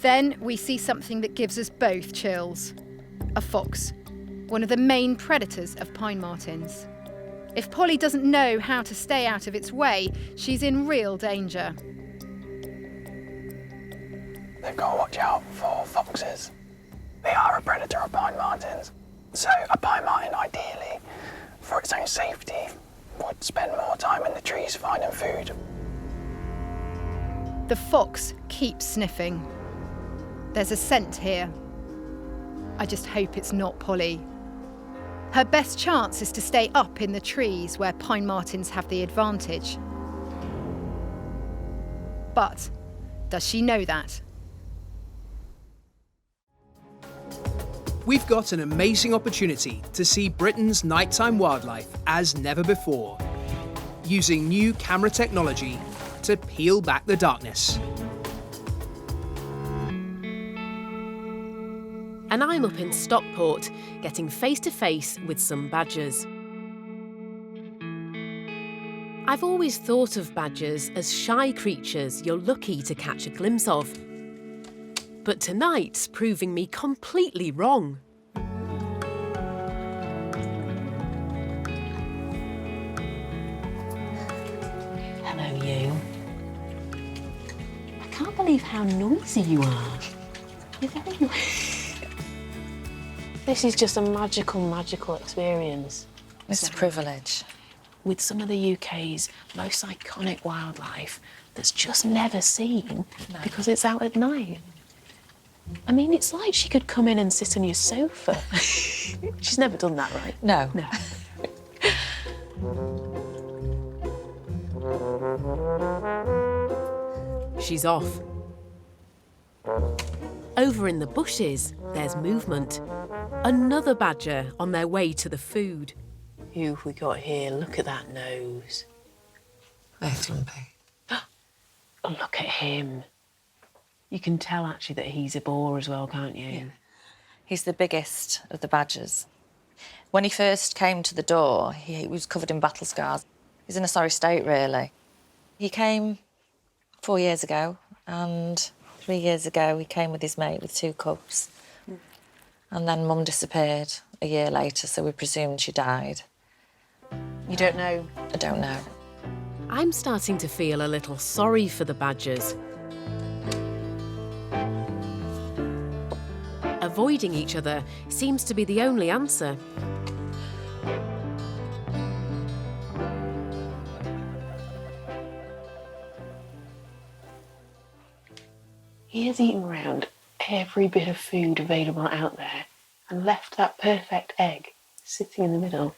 Then we see something that gives us both chills. A fox, one of the main predators of pine martens. If Polly doesn't know how to stay out of its way, she's in real danger. They've got to watch out for foxes. They are a predator of pine martens. So a pine marten, ideally, for its own safety, would spend more time in the trees finding food. The fox keeps sniffing. There's a scent here. I just hope it's not Polly. Her best chance is to stay up in the trees where pine martens have the advantage. But does she know that? We've got an amazing opportunity to see Britain's nighttime wildlife as never before, using new camera technology to peel back the darkness. And I'm up in Stockport, getting face to face with some badgers. I've always thought of badgers as shy creatures you're lucky to catch a glimpse of. But tonight's proving me completely wrong. Hello, you. I can't believe how noisy you are. You're very noisy. This is just a magical, magical experience. It's a privilege. With some of the UK's most iconic wildlife that's just never seen because it's out at night. I mean, it's like she could come in and sit on your sofa. She's never done that, right? No. No. She's off. Over in the bushes, there's movement. Another badger on their way to the food. Who have we got here? Look at that nose. Very clumpy. Oh, look at him. You can tell, actually, that he's a boar as well, can't you? Yeah. He's the biggest of the badgers. When he first came to the door, he was covered in battle scars. He's in a sorry state, really. He came 4 years ago, and 3 years ago he came with his mate with 2 cubs. And then Mum disappeared a year later, so we presumed she died. You don't know? I don't know. I'm starting to feel a little sorry for the badgers. Avoiding each other seems to be the only answer. He has eaten around every bit of food available out there and left that perfect egg sitting in the middle.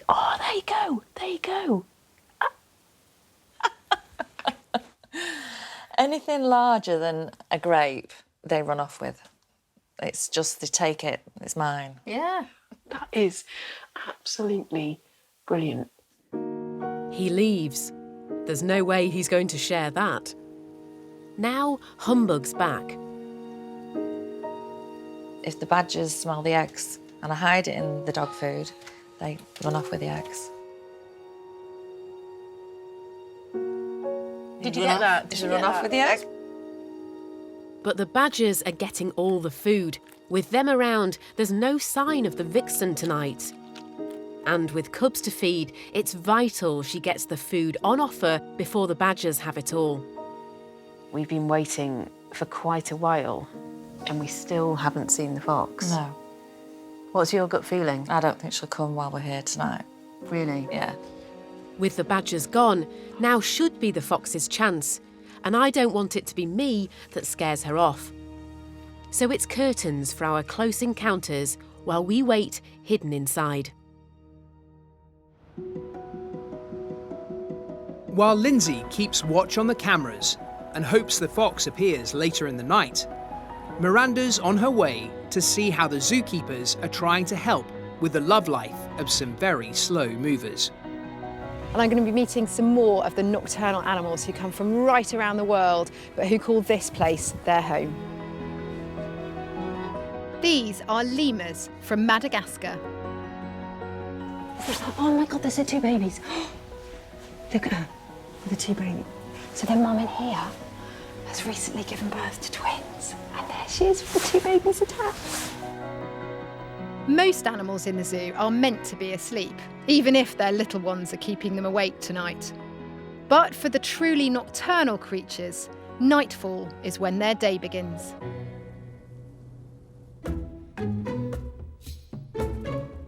Oh, there you go, there you go. Anything larger than a grape, they run off with. It's just, they take it, it's mine. Yeah. That is absolutely brilliant. He leaves. There's no way he's going to share that. Now, Humbug's back, If the badgers smell the eggs and I hide it in the dog food, they run off with the eggs. Did you get that? Did you run off with the egg? But the badgers are getting all the food. With them around, there's no sign of the vixen tonight. And with cubs to feed, it's vital she gets the food on offer before the badgers have it all. We've been waiting for quite a while and we still haven't seen the fox. No. What's your gut feeling? I don't think she'll come while we're here tonight. Really? Yeah. With the badgers gone, now should be the fox's chance. And I don't want it to be me that scares her off. So it's curtains for our close encounters while we wait hidden inside. While Lindsay keeps watch on the cameras and hopes the fox appears later in the night, Miranda's on her way to see how the zookeepers are trying to help with the love life of some very slow movers. And I'm going to be meeting some more of the nocturnal animals who come from right around the world, but who call this place their home. These are lemurs from Madagascar. Oh my God, there's the two babies. Look at her, the two babies. So their mum in here has recently given birth to twins. And there she is with the two babies attached. Most animals in the zoo are meant to be asleep, even if their little ones are keeping them awake tonight. But for the truly nocturnal creatures, nightfall is when their day begins.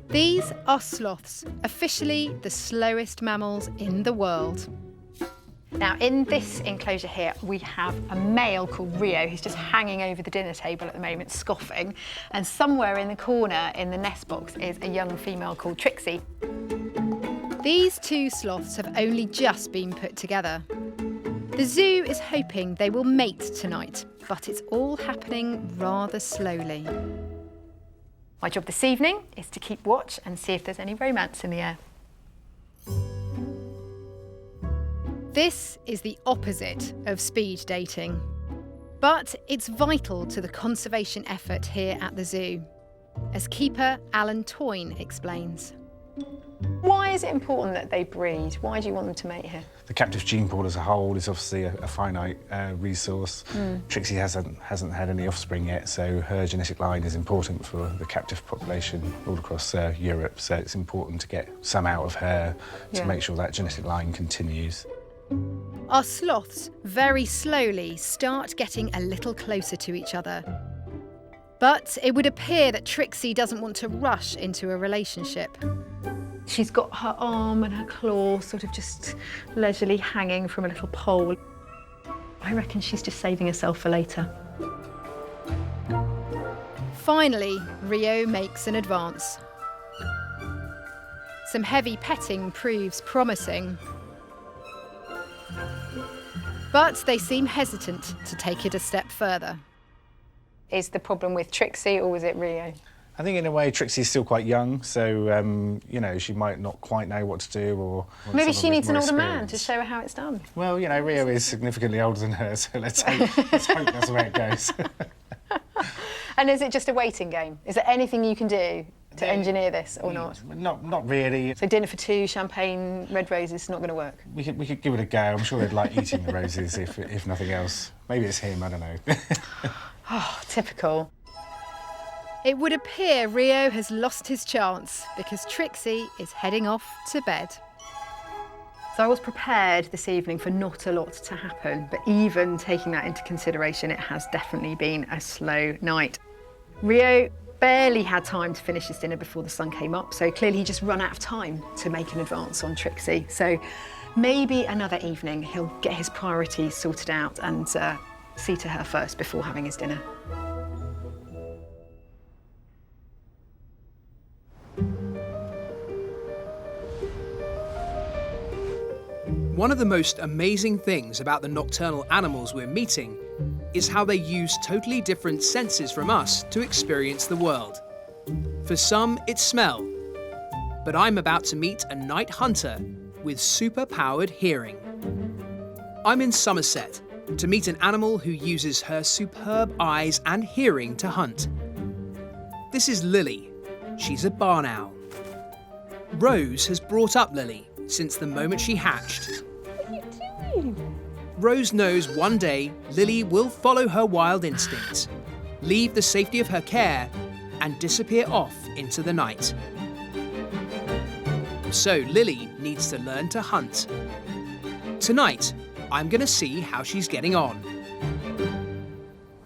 These are sloths, officially the slowest mammals in the world. Now, in this enclosure here, we have a male called Rio who's just hanging over the dinner table at the moment, scoffing. And somewhere in the corner in the nest box is a young female called Trixie. These two sloths have only just been put together. The zoo is hoping they will mate tonight, but it's all happening rather slowly. My job this evening is to keep watch and see if there's any romance in the air. This is the opposite of speed dating. But it's vital to the conservation effort here at the zoo, as keeper Alan Toyne explains. Why is it important that they breed? Why do you want them to mate here? The captive gene pool as a whole is obviously a finite resource. Trixie hasn't had any offspring yet, so her genetic line is important for the captive population all across Europe. So it's important to get some out of her to make sure that genetic line continues. Our sloths very slowly start getting a little closer to each other. But it would appear that Trixie doesn't want to rush into a relationship. She's got her arm and her claw sort of just leisurely hanging from a little pole. I reckon she's just saving herself for later. Finally, Rio makes an advance. Some heavy petting proves promising. But they seem hesitant to take it a step further. Is the problem with Trixie or was it Rio? I think in a way Trixie's still quite young, so you know, she might not quite know what to do or maybe she needs an older man to show her how it's done. Well, you know, Rio is significantly older than her, so let's hope that's the way it goes. And is it just a waiting game? Is there anything you can do to engineer this or not? Not really. So dinner for two, champagne, red roses, is not going to work? We could give it a go. I'm sure they'd like eating the roses if nothing else. Maybe it's him, I don't know. Oh, typical. It would appear Rio has lost his chance because Trixie is heading off to bed. So I was prepared this evening for not a lot to happen, but even taking that into consideration, it has definitely been a slow night. Rio barely had time to finish his dinner before the sun came up, so clearly he just ran out of time to make an advance on Trixie. So maybe another evening he'll get his priorities sorted out and see to her first before having his dinner. One of the most amazing things about the nocturnal animals we're meeting is how they use totally different senses from us to experience the world. For some, it's smell. But I'm about to meet a night hunter with super-powered hearing. I'm in Somerset to meet an animal who uses her superb eyes and hearing to hunt. This is Lily. She's a barn owl. Rose has brought up Lily since the moment she hatched. What are you doing? Rose knows one day Lily will follow her wild instincts, leave the safety of her care, and disappear off into the night. So Lily needs to learn to hunt. Tonight, I'm going to see how she's getting on.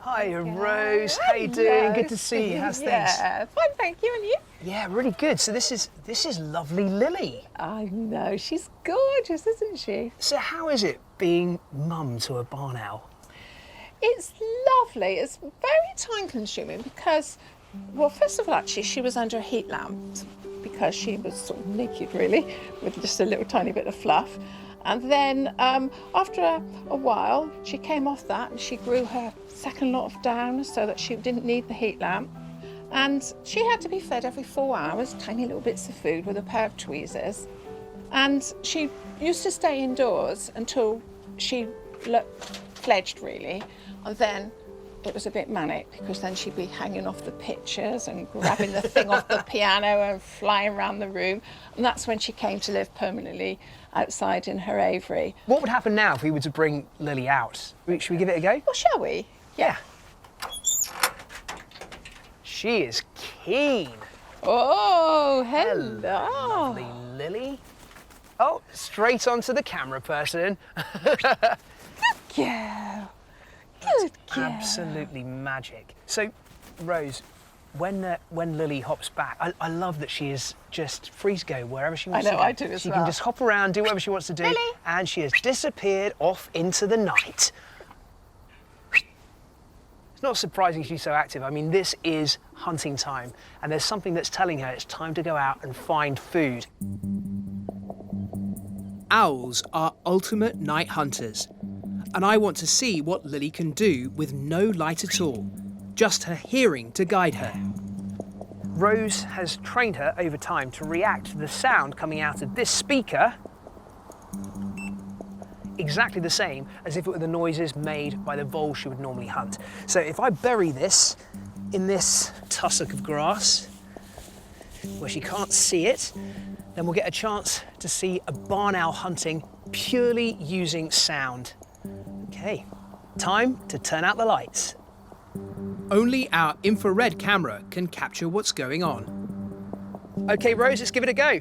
Hi, Rose. How you doing? Good to see you. How's things? Yeah, fine, thank you. And you? Yeah, really good. So this is lovely Lily. I know, she's gorgeous, isn't she? So how is it being mum to a barn owl? It's lovely. It's very time consuming because, well, first of all, actually, she was under a heat lamp because she was sort of naked, really, with just a little tiny bit of fluff. And then after a while, she came off that and she grew her second lot of down so that she didn't need the heat lamp. And she had to be fed every 4 hours, tiny little bits of food with a pair of tweezers. And she used to stay indoors until she fledged, really. And then it was a bit manic because then she'd be hanging off the pictures and grabbing the thing off the piano and flying around the room. And that's when she came to live permanently outside in her aviary. What would happen now if we were to bring Lily out? Should we give it a go? Well, shall we? Yeah. She is keen. Oh, hello. Lovely Lily. Oh, straight onto the camera person. Good girl. Good girl. Absolutely magic. So, Rose, when Lily hops back, I love that she is just free to go wherever she wants to go. I do as She well. can just hop around, do whatever she wants to do, Lily. and she has disappeared off into the night. It's not surprising she's so active. I mean, this is hunting time, and there's something that's telling her it's time to go out and find food. Owls are ultimate night hunters, and I want to see what Lily can do with no light at all, just her hearing to guide her. Rose has trained her over time to react to the sound coming out of this speaker exactly the same as if it were the noises made by the vole she would normally hunt. So if I bury this in this tussock of grass where she can't see it, then we'll get a chance to see a barn owl hunting purely using sound. Okay, time to turn out the lights. Only our infrared camera can capture what's going on. Okay, Rose, let's give it a go.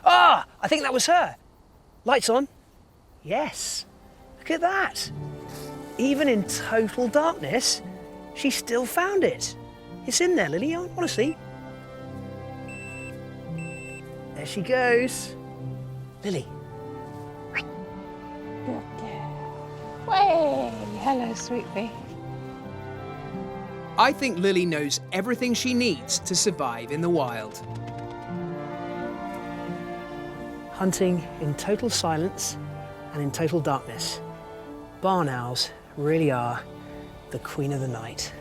Ah, I think that was her. Lights on. Yes, look at that. Even in total darkness, she still found it. It's in there, Lily, I want to see. There she goes. Lily. Good girl. Way, hello, sweetie. I think Lily knows everything she needs to survive in the wild. Hunting in total silence and in total darkness. Barn owls really are the queen of the night.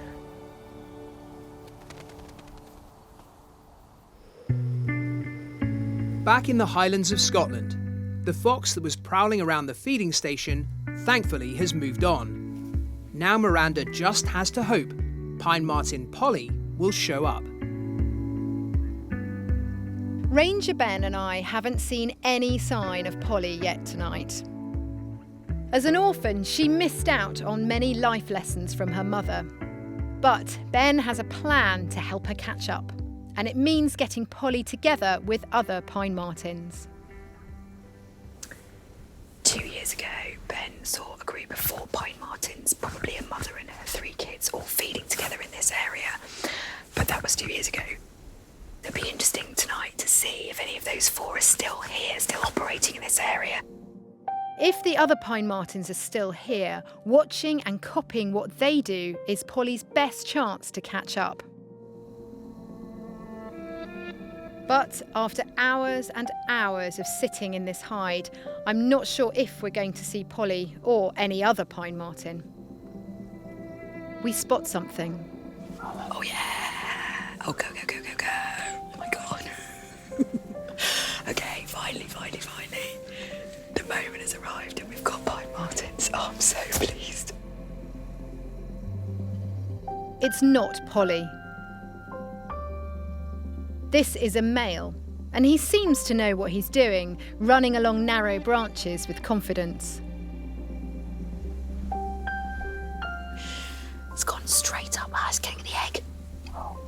Back in the Highlands of Scotland, the fox that was prowling around the feeding station thankfully has moved on. Now Miranda just has to hope Pine Marten Polly will show up. Ranger Ben and I haven't seen any sign of Polly yet tonight. As an orphan, she missed out on many life lessons from her mother. But Ben has a plan to help her catch up, and it means getting Polly together with other pine martens. 2 years ago, Ben saw a group of 4 pine martens, probably a mother and her 3 kids, all feeding together in this area. But that was 2 years ago. It'll be interesting tonight to see if any of those 4 are still here, still operating in this area. If the other pine martens are still here, watching and copying what they do is Polly's best chance to catch up. But after hours and hours of sitting in this hide, I'm not sure if we're going to see Polly or any other pine marten. We spot something. Oh yeah! Oh, go, go, go, go, go! Oh my God! Okay, finally. The moment has arrived and we've got pine martens. Oh, I'm so pleased. It's not Polly. This is a male, and he seems to know what he's doing, running along narrow branches with confidence. It's gone straight up. Ah, it's getting the egg.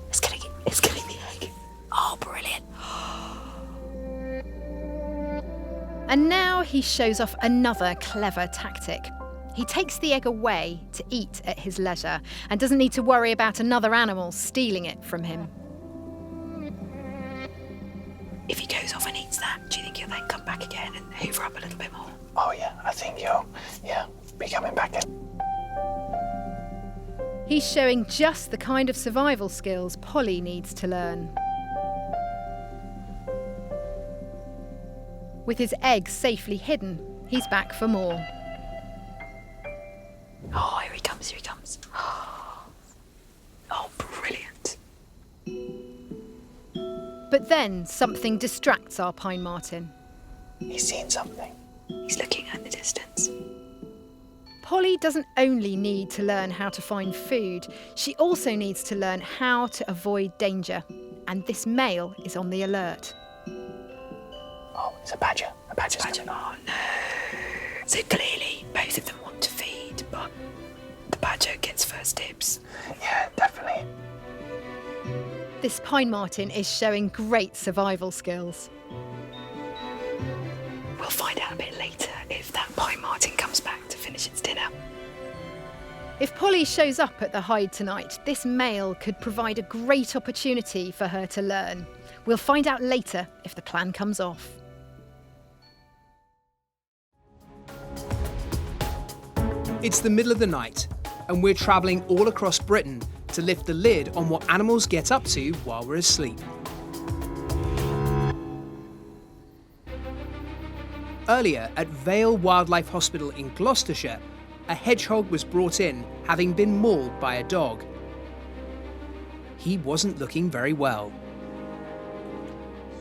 It's getting the egg. Oh, brilliant. And now he shows off another clever tactic. He takes the egg away to eat at his leisure and doesn't need to worry about another animal stealing it from him. If he goes off and eats that, do you think he'll then come back again and hoover up a little bit more? Oh yeah, I think he'll, be coming back in. He's showing just the kind of survival skills Polly needs to learn. With his egg safely hidden, he's back for more. Oh, here he comes, here he comes. Oh, brilliant. But then something distracts our pine marten. He's seen something. He's looking at the distance. Polly doesn't only need to learn how to find food, she also needs to learn how to avoid danger. And this male is on the alert. Oh, it's a badger. A badger's coming. Oh no. So clearly both of them want to feed, but the badger gets first dibs. Yeah, definitely. This pine marten is showing great survival skills. We'll find out a bit later if that pine marten comes back to finish its dinner. If Polly shows up at the hide tonight, this male could provide a great opportunity for her to learn. We'll find out later if the plan comes off. It's the middle of the night, and we're travelling all across Britain to lift the lid on what animals get up to while we're asleep. Earlier, at Vale Wildlife Hospital in Gloucestershire, a hedgehog was brought in, having been mauled by a dog. He wasn't looking very well.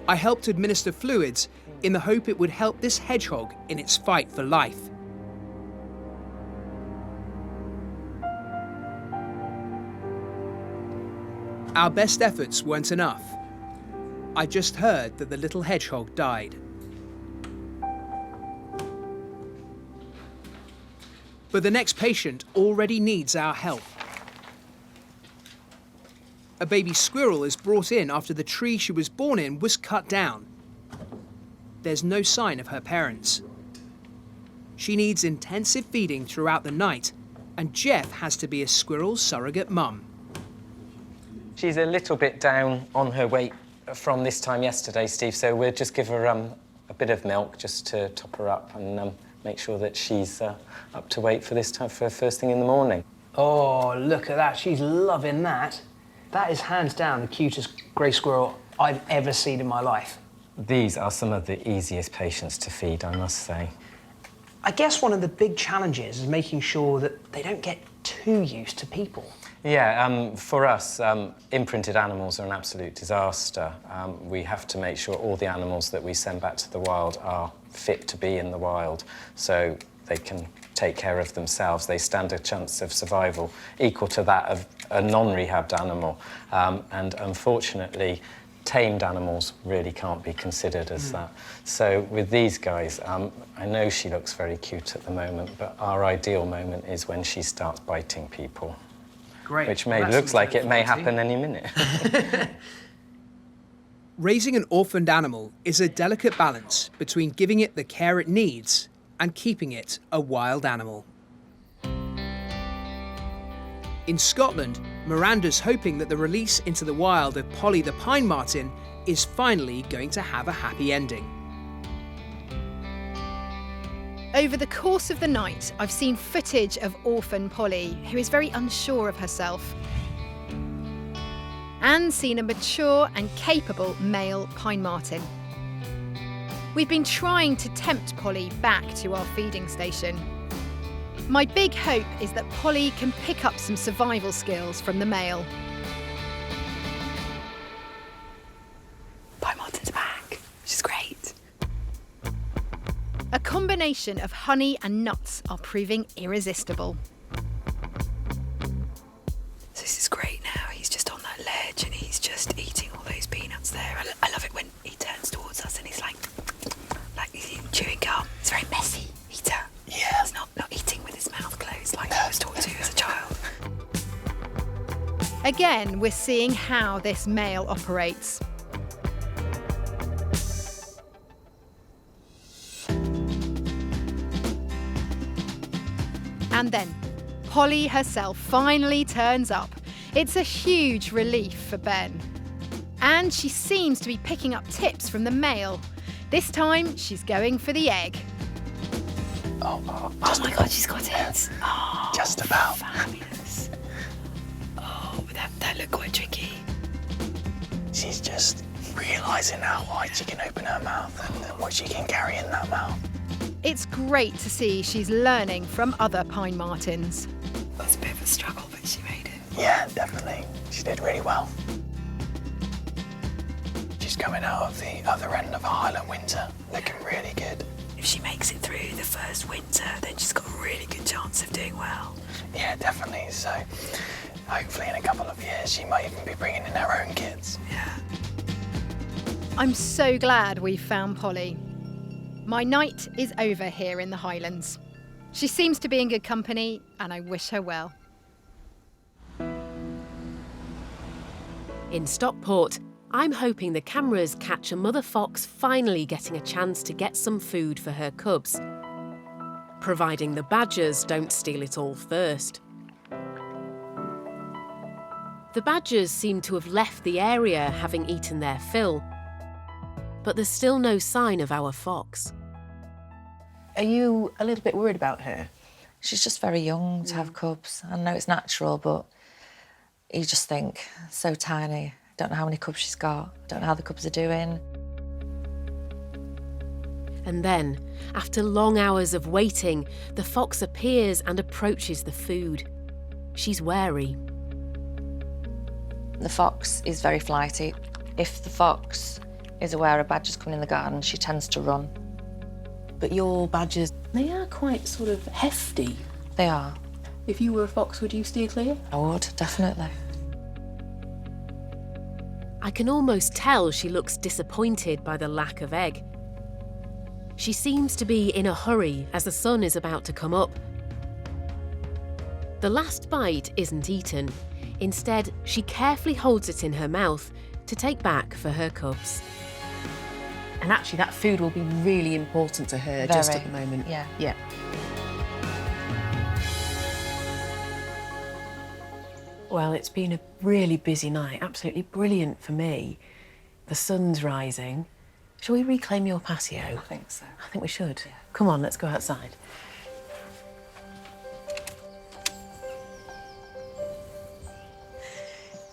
I helped administer fluids in the hope it would help this hedgehog in its fight for life. Our best efforts weren't enough. I just heard that the little hedgehog died. But the next patient already needs our help. A baby squirrel is brought in after the tree she was born in was cut down. There's no sign of her parents. She needs intensive feeding throughout the night, and Jeff has to be a squirrel's surrogate mum. She's a little bit down on her weight from this time yesterday, Steve, so we'll just give her a bit of milk just to top her up and make sure that she's up to weight for this time, for first thing in the morning. Oh, look at that. She's loving that. That is hands down the cutest grey squirrel I've ever seen in my life. These are some of the easiest patients to feed, I must say. I guess one of the big challenges is making sure that they don't get too used to people. Yeah, for us, imprinted animals are an absolute disaster. We have to make sure all the animals that we send back to the wild are fit to be in the wild, so they can take care of themselves. They stand a chance of survival equal to that of a non-rehabbed animal. And unfortunately, tamed animals really can't be considered as that. So with these guys, I know she looks very cute at the moment, but our ideal moment is when she starts biting people. Great. Which looks like it may happen any minute. Raising an orphaned animal is a delicate balance between giving it the care it needs and keeping it a wild animal. In Scotland, Miranda's hoping that the release into the wild of Polly the pine marten is finally going to have a happy ending. Over the course of the night, I've seen footage of orphan Polly, who is very unsure of herself, and seen a mature and capable male pine marten. We've been trying to tempt Polly back to our feeding station. My big hope is that Polly can pick up some survival skills from the male. Pine marten's back, which is great. A combination combination of honey and nuts are proving irresistible. So this is great now. He's just on that ledge and he's just eating all those peanuts there. I love it when he turns towards us and he's like he's eating chewing gum. It's very messy eater. Yeah. He's not eating with his mouth closed like I was taught to as a child. Again, we're seeing how this male operates. And then, Polly herself finally turns up. It's a huge relief for Ben. And she seems to be picking up tips from the male. This time, she's going for the egg. Oh my God, she's got it. Oh, just about. Fabulous. Oh, that looked quite tricky. She's just realising how wide she can open her mouth and what she can carry in that mouth. It's great to see she's learning from other pine martens. It was a bit of a struggle, but she made it. Yeah, definitely. She did really well. She's coming out of the other end of a Highland winter, looking really good. If she makes it through the first winter, then she's got a really good chance of doing well. Yeah, definitely. So hopefully in a couple of years, she might even be bringing in her own kids. Yeah. I'm so glad we found Polly. My night is over here in the Highlands. She seems to be in good company, and I wish her well. In Stockport, I'm hoping the cameras catch a mother fox finally getting a chance to get some food for her cubs, providing the badgers don't steal it all first. The badgers seem to have left the area having eaten their fill, but there's still no sign of our fox. Are you a little bit worried about her? She's just very young to have cubs. I know it's natural, but you just think, so tiny. Don't know how many cubs she's got. Don't know how the cubs are doing. And then, after long hours of waiting, the fox appears and approaches the food. She's wary. The fox is very flighty. If the fox is aware a badger's coming in the garden, she tends to run. But your badgers, they are quite sort of hefty. They are. If you were a fox, would you steer clear? I would, definitely. I can almost tell she looks disappointed by the lack of egg. She seems to be in a hurry as the sun is about to come up. The last bite isn't eaten. Instead, she carefully holds it in her mouth to take back for her cubs. And actually, that food will be really important to her just at the moment. Yeah. Yeah. Well, it's been a really busy night, absolutely brilliant for me. The sun's rising. Shall we reclaim your patio? I think so. I think we should. Yeah. Come on, let's go outside.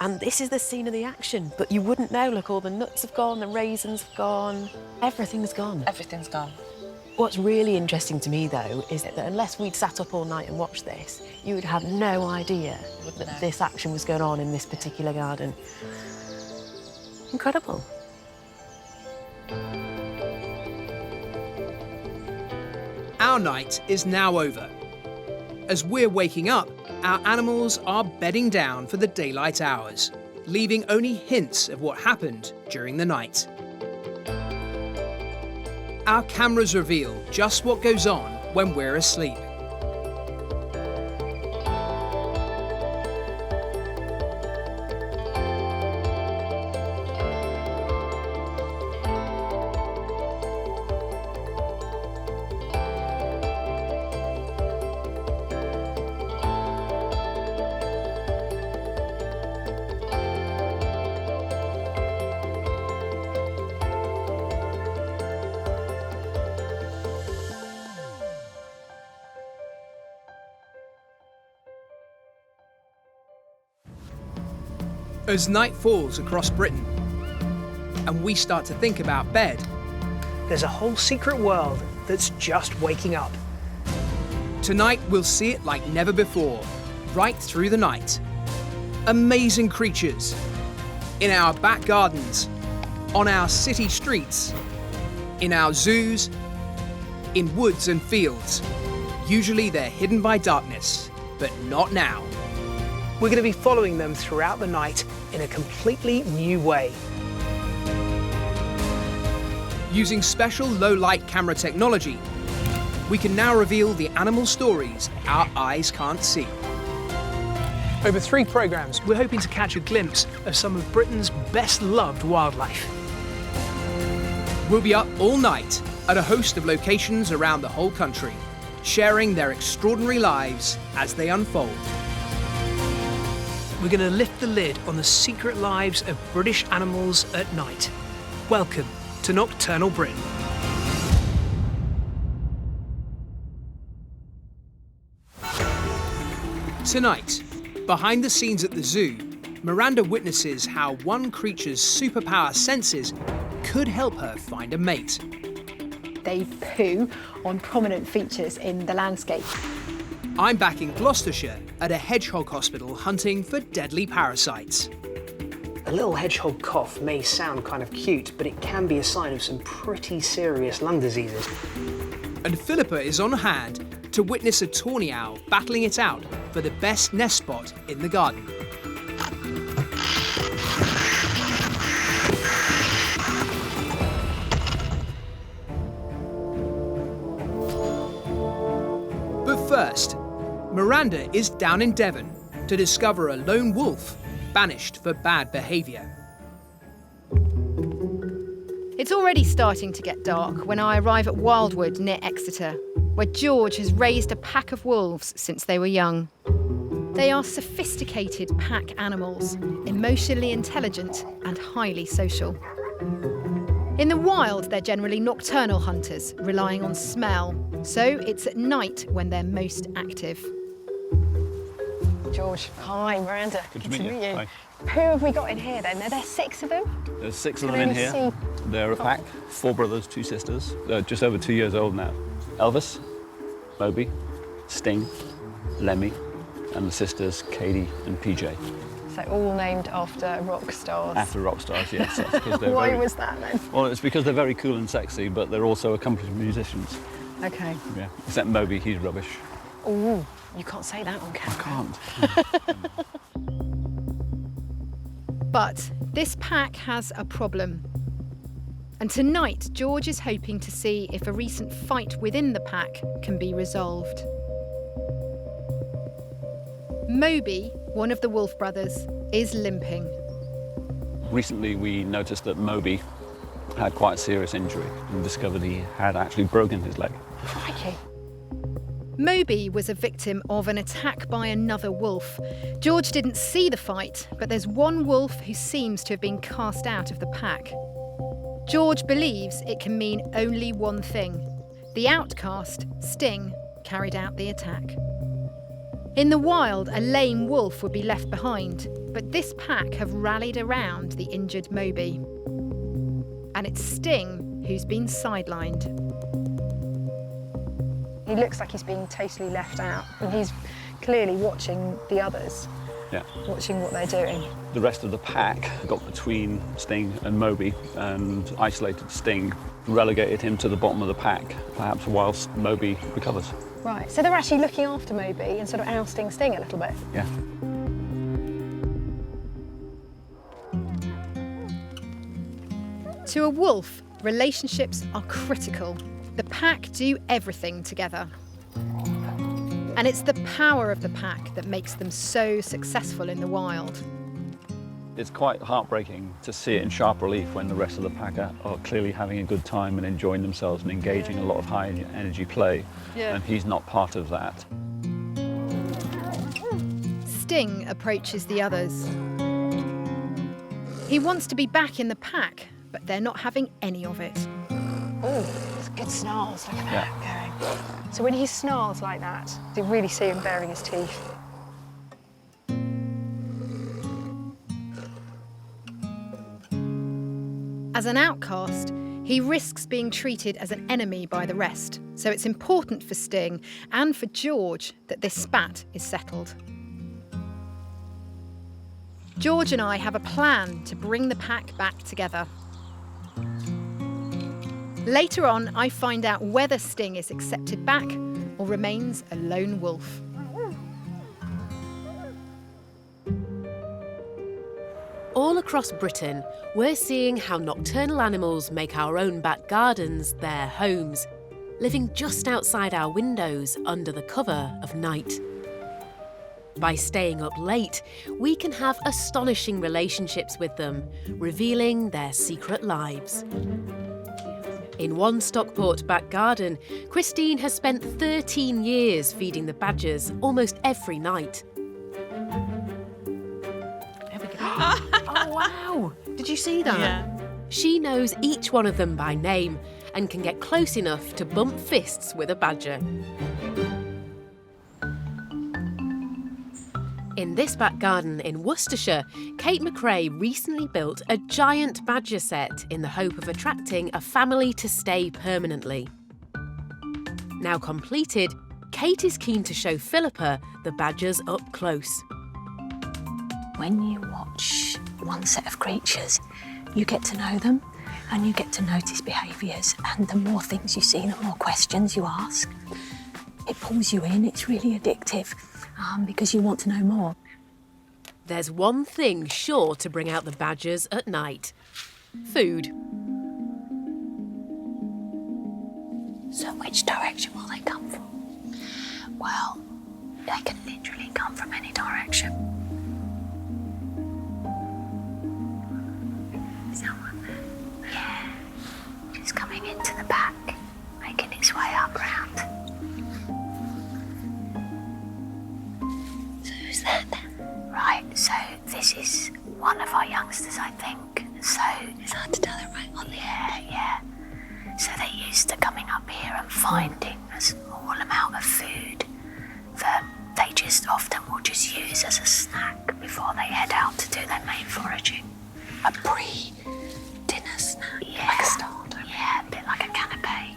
And this is the scene of the action, but you wouldn't know. Look, all the nuts have gone, the raisins have gone, everything's gone. Everything's gone. What's really interesting to me, though, is that unless we'd sat up all night and watched this, you would have no idea that this action was going on in this particular garden. Incredible. Our night is now over. As we're waking up, our animals are bedding down for the daylight hours, leaving only hints of what happened during the night. Our cameras reveal just what goes on when we're asleep. As night falls across Britain and we start to think about bed, there's a whole secret world that's just waking up. Tonight we'll see it like never before, right through the night. Amazing creatures in our back gardens, on our city streets, in our zoos, in woods and fields. Usually they're hidden by darkness, but not now. We're going to be following them throughout the night in a completely new way. Using special low-light camera technology, we can now reveal the animal stories our eyes can't see. Over 3 programmes, we're hoping to catch a glimpse of some of Britain's best-loved wildlife. We'll be up all night at a host of locations around the whole country, sharing their extraordinary lives as they unfold. We're going to lift the lid on the secret lives of British animals at night. Welcome to Nocturnal Britain. Tonight, behind the scenes at the zoo, Miranda witnesses how one creature's superpower senses could help her find a mate. They poo on prominent features in the landscape. I'm back in Gloucestershire at a hedgehog hospital hunting for deadly parasites. A little hedgehog cough may sound kind of cute, but it can be a sign of some pretty serious lung diseases. And Philippa is on hand to witness a tawny owl battling it out for the best nest spot in the garden. But first, Miranda is down in Devon to discover a lone wolf banished for bad behaviour. It's already starting to get dark when I arrive at Wildwood near Exeter, where George has raised a pack of wolves since they were young. They are sophisticated pack animals, emotionally intelligent and highly social. In the wild, they're generally nocturnal hunters, relying on smell, so it's at night when they're most active. George, hi, Miranda. Good to meet you. Hi. Who have we got in here then? Are there 6 of them? There's 6 of Can them in I here. see? They're a pack, 4 brothers, 2 sisters. They're just over 2 years old now. Elvis, Moby, Sting, Lemmy, and the sisters Katie and PJ. So all named after rock stars. After rock stars, yes. That's because they're Why very, was that then? well, it's because they're very cool and sexy, but they're also accomplished musicians. Okay. Yeah. Except Moby, he's rubbish. Ooh, you can't say that on camera. I can't. But this pack has a problem. And tonight, George is hoping to see if a recent fight within the pack can be resolved. Moby, one of the wolf brothers, is limping. Recently, we noticed that Moby had quite a serious injury and discovered he had actually broken his leg. Crikey. Moby was a victim of an attack by another wolf. George didn't see the fight, but there's one wolf who seems to have been cast out of the pack. George believes it can mean only one thing. The outcast, Sting, carried out the attack. In the wild, a lame wolf would be left behind, but this pack have rallied around the injured Moby. And it's Sting who's been sidelined. He looks like he's being totally left out, and he's clearly watching the others, Yeah. watching what they're doing. The rest of the pack got between Sting and Moby and isolated Sting, relegated him to the bottom of the pack, perhaps whilst Moby recovers. Right, so they're actually looking after Moby and sort of ousting Sting a little bit. Yeah. To a wolf, relationships are critical. The pack do everything together. And it's the power of the pack that makes them so successful in the wild. It's quite heartbreaking to see it in sharp relief when the rest of the pack are clearly having a good time and enjoying themselves and engaging in a lot of high energy play. Yeah. And he's not part of that. Sting approaches the others. He wants to be back in the pack, but they're not having any of it. Oh, it's good snarls, look at that going. So when he snarls like that, you really see him baring his teeth. As an outcast, he risks being treated as an enemy by the rest, so it's important for Sting and for George that this spat is settled. George and I have a plan to bring the pack back together. Later on, I find out whether Sting is accepted back or remains a lone wolf. All across Britain, we're seeing how nocturnal animals make our own back gardens their homes, living just outside our windows under the cover of night. By staying up late, we can have astonishing relationships with them, revealing their secret lives. In one Stockport back garden, Christine has spent 13 years feeding the badgers almost every night. Oh, wow. Did you see that? Yeah. She knows each one of them by name and can get close enough to bump fists with a badger. In this back garden in Worcestershire, Kate McRae recently built a giant badger set in the hope of attracting a family to stay permanently. Now completed, Kate is keen to show Philippa the badgers up close. When you watch one set of creatures, you get to know them and you get to notice behaviours, and the more things you see, the more questions you ask. It pulls you in, it's really addictive because you want to know more. There's one thing sure to bring out the badgers at night: food. So which direction will they come from? Well, they can literally come from any direction. Yeah, it's coming into the back, making its way up round. So who's that? Right, so this is one of our youngsters, I think. So it's hard to tell it right on the air, yeah. So they're used to coming up here and finding a small amount of food that they just often will just use as a snack before they head out to do their main foraging. A pre-dinner snack, yeah. Like a starter. Yeah, a bit like a canapé.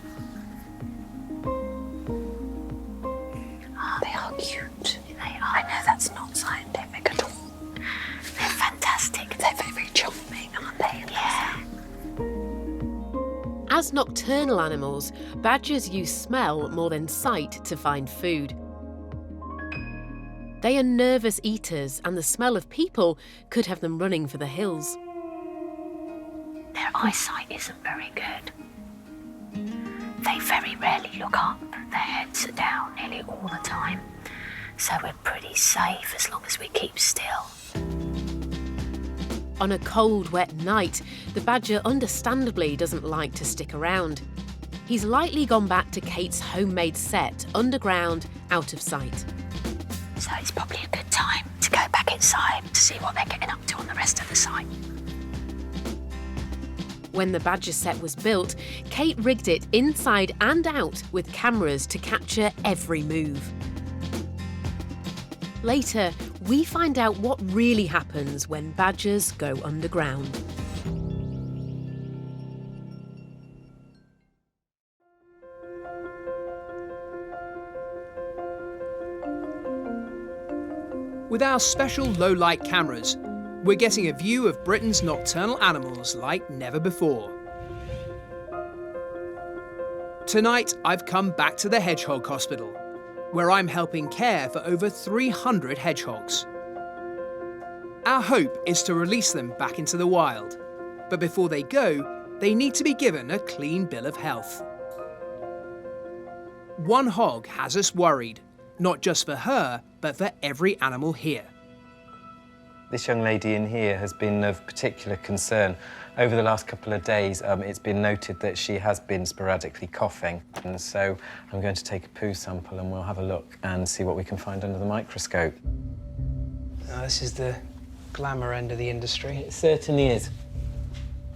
They are cute. They are. I know that's not scientific at all. They're fantastic. They're very charming, aren't they? Yeah. As nocturnal animals, badgers use smell more than sight to find food. They are nervous eaters, and the smell of people could have them running for the hills. Their eyesight isn't very good. They very rarely look up. Their heads are down nearly all the time. So we're pretty safe as long as we keep still. On a cold, wet night, the badger understandably doesn't like to stick around. He's likely gone back to Kate's homemade set, underground, out of sight. So it's probably a good time to go back inside to see what they're getting up to on the rest of the site. When the badger set was built, Kate rigged it inside and out with cameras to capture every move. Later, we find out what really happens when badgers go underground. With our special low-light cameras, we're getting a view of Britain's nocturnal animals like never before. Tonight, I've come back to the Hedgehog Hospital, where I'm helping care for over 300 hedgehogs. Our hope is to release them back into the wild, but before they go, they need to be given a clean bill of health. One hog has us worried, not just for her, but for every animal here. This young lady in here has been of particular concern. Over the last couple of days, it's been noted that she has been sporadically coughing. And so I'm going to take a poo sample and we'll have a look and see what we can find under the microscope. This is the glamour end of the industry. It certainly is.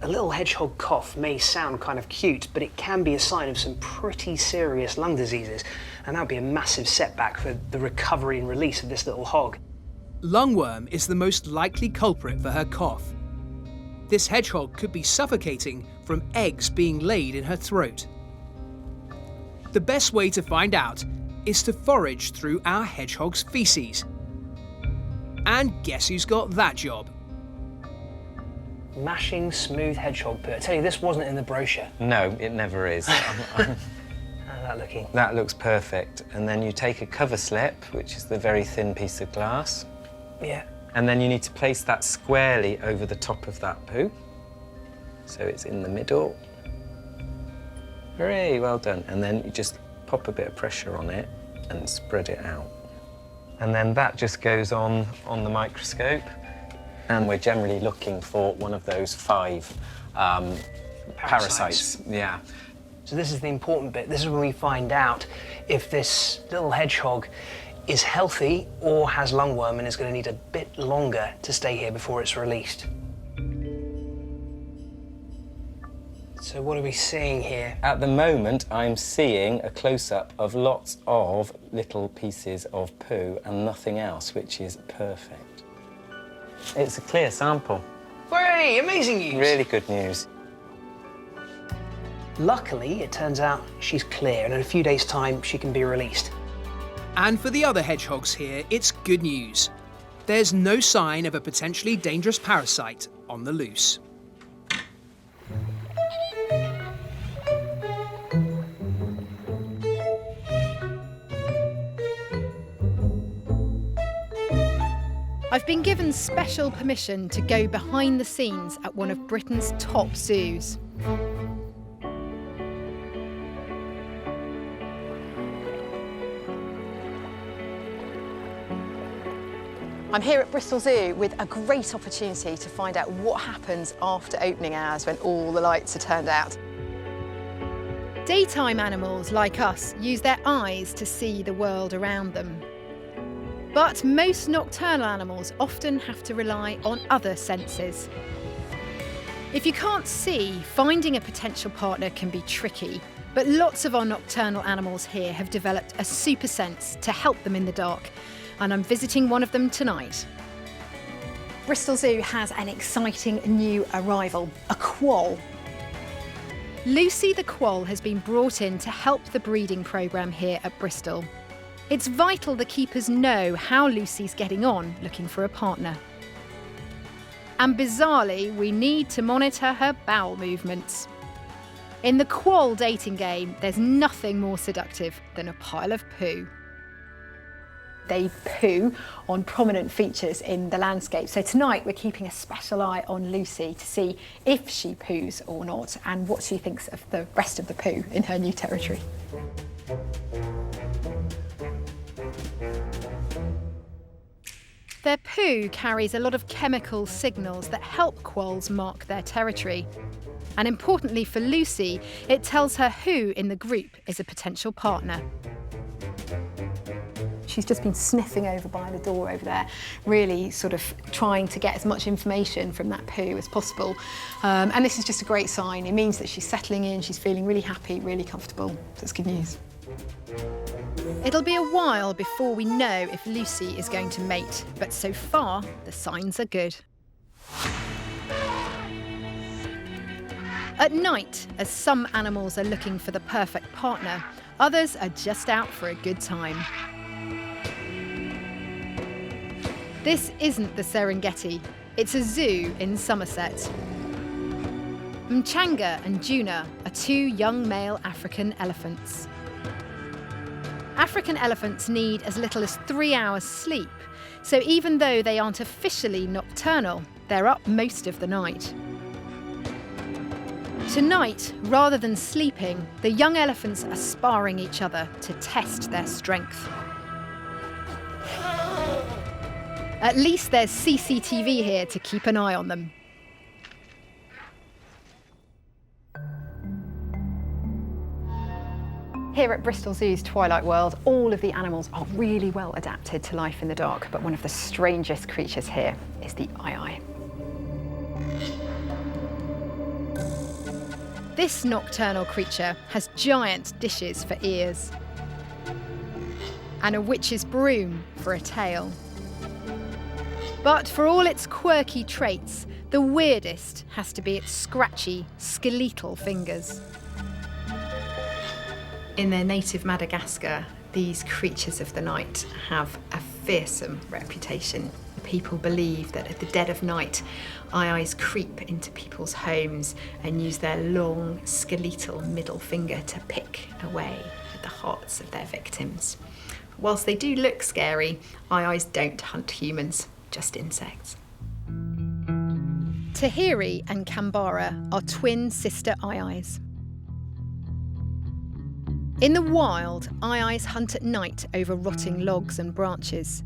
A little hedgehog cough may sound kind of cute, but it can be a sign of some pretty serious lung diseases, and that would be a massive setback for the recovery and release of this little hog. Lungworm is the most likely culprit for her cough. This hedgehog could be suffocating from eggs being laid in her throat. The best way to find out is to forage through our hedgehog's feces. And guess who's got that job? mashing smooth hedgehog poo. I tell you, this wasn't in the brochure. No, it never is. How's that looking? That looks perfect. And then you take a cover slip, which is the very thin piece of glass. Yeah. And then you need to place that squarely over the top of that poo. So it's in the middle. Hooray, well done. And then you just pop a bit of pressure on it and spread it out. And then that just goes on the microscope. And we're generally looking for one of those 5 parasites. Yeah. So this is the important bit. This is when we find out if this little hedgehog is healthy or has lungworm and is going to need a bit longer to stay here before it's released. So what are we seeing here? At the moment, I'm seeing a close-up of lots of little pieces of poo and nothing else, which is perfect. It's a clear sample. Hooray! Amazing news! Really good news. Luckily, it turns out she's clear, and in a few days' time, she can be released. And for the other hedgehogs here, it's good news. There's no sign of a potentially dangerous parasite on the loose. I've been given special permission to go behind the scenes at one of Britain's top zoos. I'm here at Bristol Zoo with a great opportunity to find out what happens after opening hours when all the lights are turned out. Daytime animals like us use their eyes to see the world around them. But most nocturnal animals often have to rely on other senses. If you can't see, finding a potential partner can be tricky, but lots of our nocturnal animals here have developed a super sense to help them in the dark, and I'm visiting one of them tonight. Bristol Zoo has an exciting new arrival, a quoll. Lucy the quoll has been brought in to help the breeding programme here at Bristol. It's vital the keepers know how Lucy's getting on looking for a partner. And bizarrely, we need to monitor her bowel movements. In the quoll dating game, there's nothing more seductive than a pile of poo. They poo on prominent features in the landscape. So tonight we're keeping a special eye on Lucy to see if she poos or not and what she thinks of the rest of the poo in her new territory. Their poo carries a lot of chemical signals that help quolls mark their territory. And importantly for Lucy, it tells her who in the group is a potential partner. She's just been sniffing over by the door over there, really sort of trying to get as much information from that poo as possible. And this is just a great sign. It means that she's settling in, she's feeling really happy, really comfortable. So it's good news. It'll be a while before we know if Lucy is going to mate, but so far, the signs are good. At night, as some animals are looking for the perfect partner, others are just out for a good time. This isn't the Serengeti, it's a zoo in Somerset. Mchanga and Juna are 2 young male African elephants. African elephants need as little as 3 hours sleep, so even though they aren't officially nocturnal, they're up most of the night. Tonight, rather than sleeping, the young elephants are sparring each other to test their strength. At least there's CCTV here to keep an eye on them. Here at Bristol Zoo's Twilight World, all of the animals are really well adapted to life in the dark, but one of the strangest creatures here is the aye-aye. This nocturnal creature has giant dishes for ears and a witch's broom for a tail. But for all its quirky traits, the weirdest has to be its scratchy, skeletal fingers. In their native Madagascar, these creatures of the night have a fearsome reputation. people believe that at the dead of night, aye-ayes creep into people's homes and use their long, skeletal middle finger to pick away at the hearts of their victims. Whilst they do look scary, aye-ayes don't hunt humans, just insects. Tahiri and Kambara are twin sister aye-ayes. In the wild, aye-ayes hunt at night over rotting logs and branches.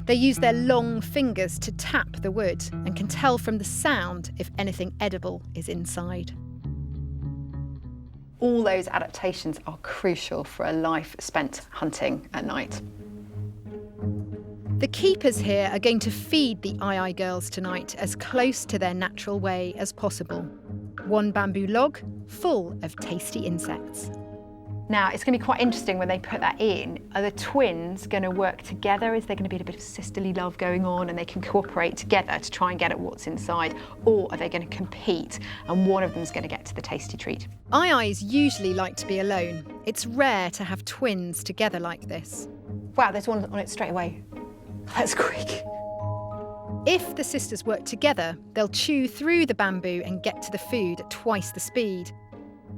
They use their long fingers to tap the wood and can tell from the sound if anything edible is inside. All those adaptations are crucial for a life spent hunting at night. The keepers here are going to feed the aye-aye girls tonight as close to their natural way as possible. One bamboo log full of tasty insects. Now, it's going to be quite interesting when they put that in. Are the twins going to work together? Is there going to be a bit of sisterly love going on and they can cooperate together to try and get at what's inside? Or are they going to compete and one of them's going to get to the tasty treat? Aye-ayes usually like to be alone. It's rare to have twins together like this. Wow, there's one on it straight away. That's quick. If the sisters work together, they'll chew through the bamboo and get to the food at twice the speed.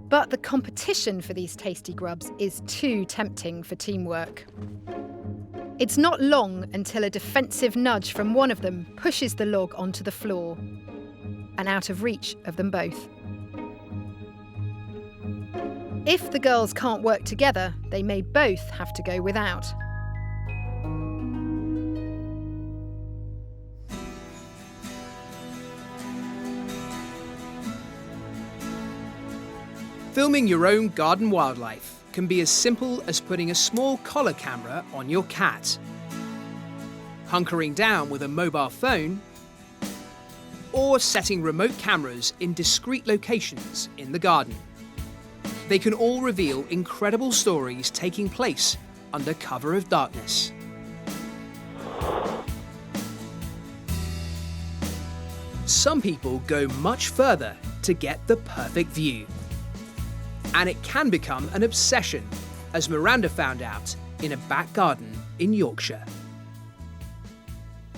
But the competition for these tasty grubs is too tempting for teamwork. It's not long until a defensive nudge from one of them pushes the log onto the floor and out of reach of them both. If the girls can't work together, they may both have to go without. Filming your own garden wildlife can be as simple as putting a small collar camera on your cat, hunkering down with a mobile phone, or setting remote cameras in discreet locations in the garden. They can all reveal incredible stories taking place under cover of darkness. Some people go much further to get the perfect view. And it can become an obsession, as Miranda found out in a back garden in Yorkshire.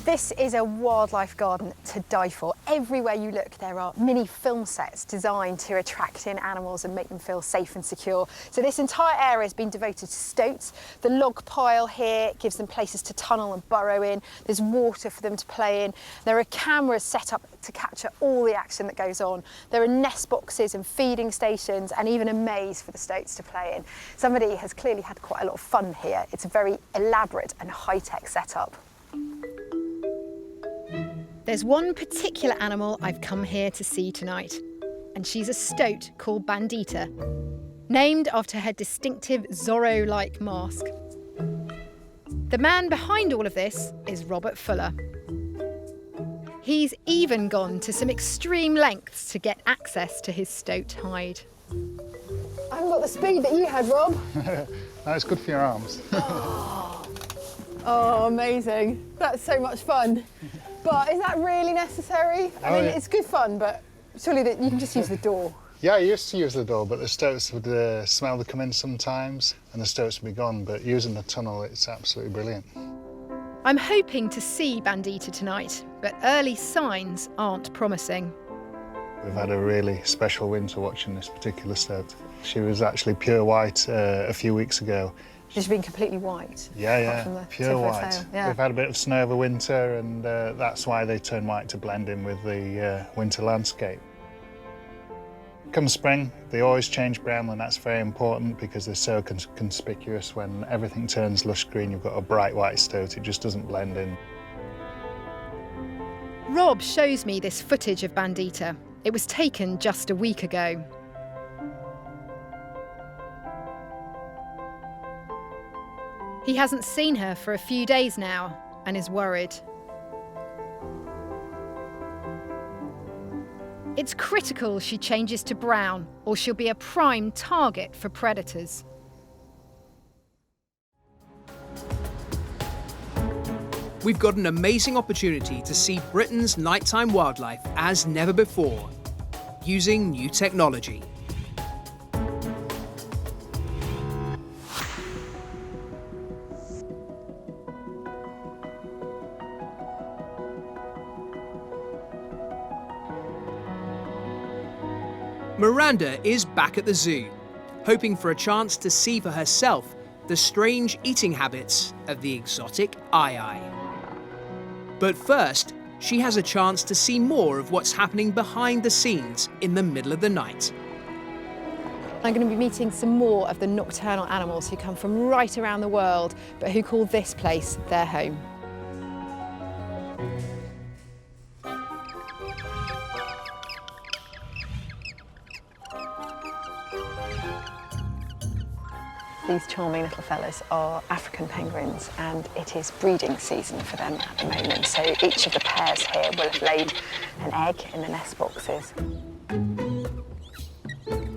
This is a wildlife garden to die for. Everywhere you look, there are mini film sets designed to attract in animals and make them feel safe and secure. So this entire area has been devoted to stoats. The log pile here gives them places to tunnel and burrow in. There's water for them to play in. There are cameras set up to capture all the action that goes on. There are nest boxes and feeding stations and even a maze for the stoats to play in. Somebody has clearly had quite a lot of fun here. It's a very elaborate and high-tech setup. There's one particular animal I've come here to see tonight, and she's a stoat called Bandita, named after her distinctive Zorro-like mask. The man behind all of this is Robert Fuller. He's even gone to some extreme lengths to get access to his stoat hide. I haven't got the speed that you had, Rob. No, it's good for your arms. Oh, amazing. That's so much fun. But is that really necessary? I mean, it's good fun, but surely you can just use the door. Yeah, I used to use the door, but the stoats would smell the come in sometimes, and the stoats would be gone. But using the tunnel, it's absolutely brilliant. I'm hoping to see Bandita tonight, but early signs aren't promising. We've had a really special winter watching this particular stoat. She was actually pure white a few weeks ago. She's been completely white. Yeah, pure white. Yeah. We've had a bit of snow over winter, and that's why they turn white, to blend in with the winter landscape. Come spring, they always change brown, and that's very important because they're so conspicuous. When everything turns lush green, you've got a bright white stoat. It just doesn't blend in. Rob shows me this footage of Bandita. It was taken just a week ago. He hasn't seen her for a few days now and is worried. It's critical she changes to brown or she'll be a prime target for predators. We've got an amazing opportunity to see Britain's nighttime wildlife as never before, using new technology. Miranda is back at the zoo, hoping for a chance to see for herself the strange eating habits of the exotic aye-aye. But first, she has a chance to see more of what's happening behind the scenes in the middle of the night. I'm going to be meeting some more of the nocturnal animals who come from right around the world, but who call this place their home. These charming little fellas are African penguins, and it is breeding season for them at the moment. So each of the pairs here will have laid an egg in the nest boxes.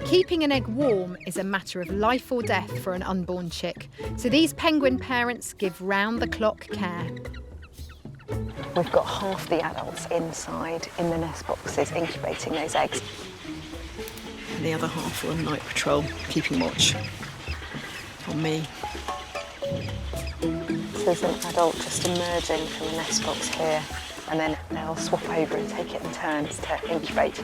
Keeping an egg warm is a matter of life or death for an unborn chick, so these penguin parents give round-the-clock care. We've got half the adults inside in the nest boxes incubating those eggs. And the other half are on night patrol, keeping watch on me. So there's an adult just emerging from the nest box here, and then they'll swap over and take it in turns to incubate.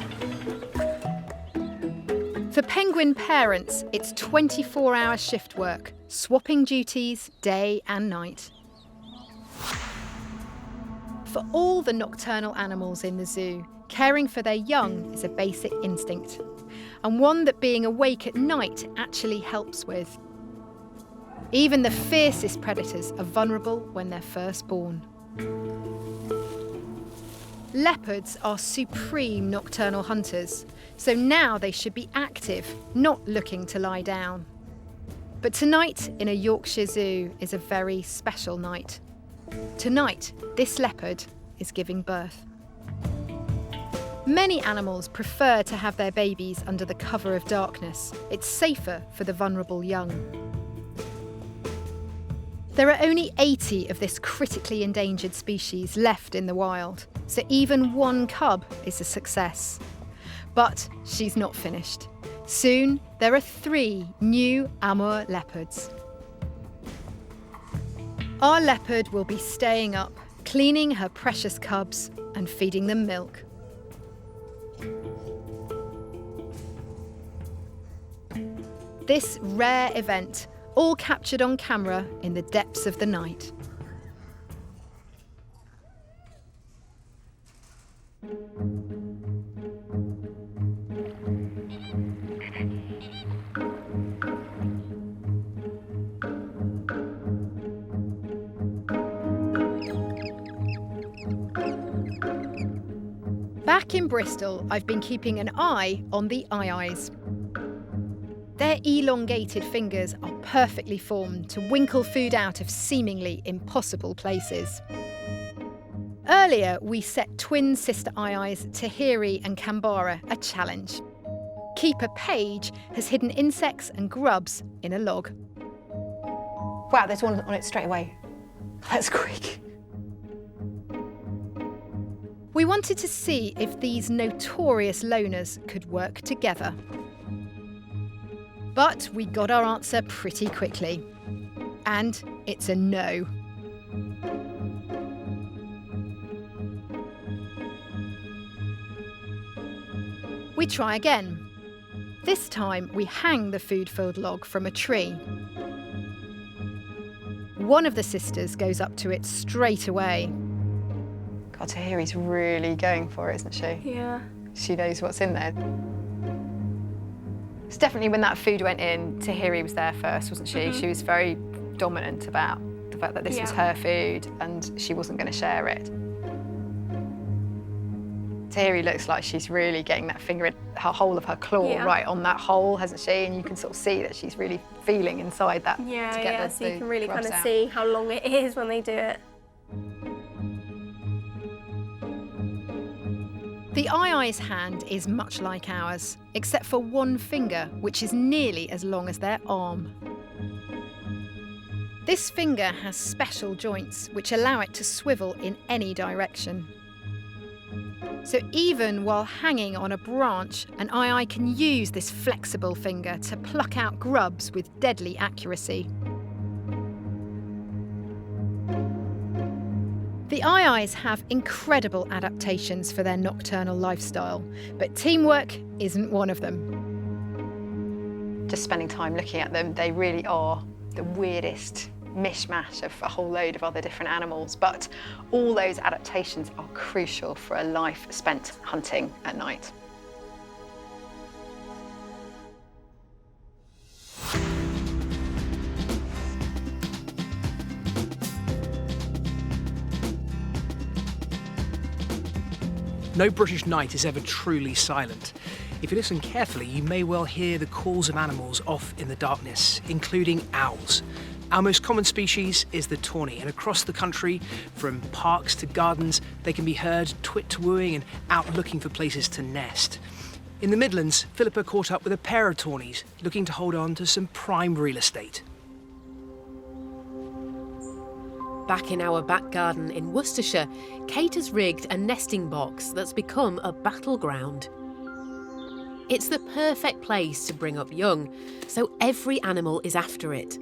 For penguin parents, it's 24-hour shift work, swapping duties day and night. For all the nocturnal animals in the zoo, caring for their young is a basic instinct, and one that being awake at night actually helps with. Even the fiercest predators are vulnerable when they're first born. Leopards are supreme nocturnal hunters, so now they should be active, not looking to lie down. But tonight in a Yorkshire zoo is a very special night. Tonight, this leopard is giving birth. Many animals prefer to have their babies under the cover of darkness. It's safer for the vulnerable young. There are only 80 of this critically endangered species left in the wild, so even one cub is a success. But she's not finished. Soon, there are 3 new Amur leopards. Our leopard will be staying up, cleaning her precious cubs and feeding them milk. This rare event, all captured on camera in the depths of the night. Back in Bristol, I've been keeping an eye on the aye-ayes. Their elongated fingers are perfectly formed to winkle food out of seemingly impossible places. Earlier, we set twin sister aye-ayes, Tahiri and Kambara, a challenge. Keeper Paige has hidden insects and grubs in a log. Wow, there's one on it straight away. That's quick. We wanted to see if these notorious loners could work together. But we got our answer pretty quickly. And it's a no. We try again. This time we hang the food-filled log from a tree. One of the sisters goes up to it straight away. God, Tahiri's really going for it, isn't she? Yeah. She knows what's in there. It's definitely when that food went in, Tahiri was there first, wasn't she? Mm-hmm. She was very dominant about the fact that this was her food and she wasn't going to share it. Tahiri looks like she's really getting that finger in her whole of her claw right on that hole, hasn't she? And you can sort of see that she's really feeling inside that. Yeah, so you can really kind of see how long it is when they do it. The aye-aye's hand is much like ours, except for one finger, which is nearly as long as their arm. This finger has special joints which allow it to swivel in any direction. So even while hanging on a branch, an aye-aye can use this flexible finger to pluck out grubs with deadly accuracy. The The aye-ayes have incredible adaptations for their nocturnal lifestyle, but teamwork isn't one of them. Just spending time looking at them, they really are the weirdest mishmash of a whole load of other different animals, but all those adaptations are crucial for a life spent hunting at night. No British night is ever truly silent. If you listen carefully, you may well hear the calls of animals off in the darkness, including owls. Our most common species is the Tawny, and across the country, from parks to gardens, they can be heard twit-wooing and out looking for places to nest. In the Midlands, Philippa caught up with a pair of Tawnies looking to hold on to some prime real estate. Back in our back garden in Worcestershire, Kate has rigged a nesting box that's become a battleground. It's the perfect place to bring up young, so every animal is after it.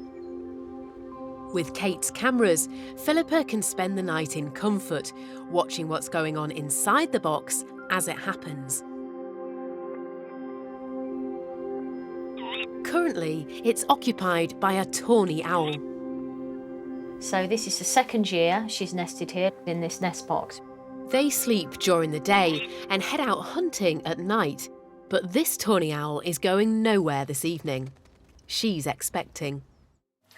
With Kate's cameras, Philippa can spend the night in comfort, watching what's going on inside the box as it happens. Currently, it's occupied by a tawny owl. So this is the second year she's nested here in this nest box. They sleep during the day and head out hunting at night, but this tawny owl is going nowhere this evening. She's expecting.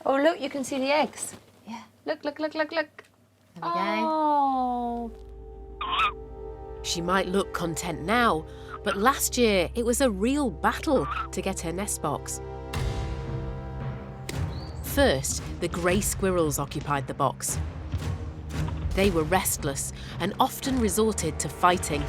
Oh, look, you can see the eggs. Yeah, look, look, look, look, look. There we go. She might look content now, but last year it was a real battle to get her nest box. First, the grey squirrels occupied the box. They were restless and often resorted to fighting.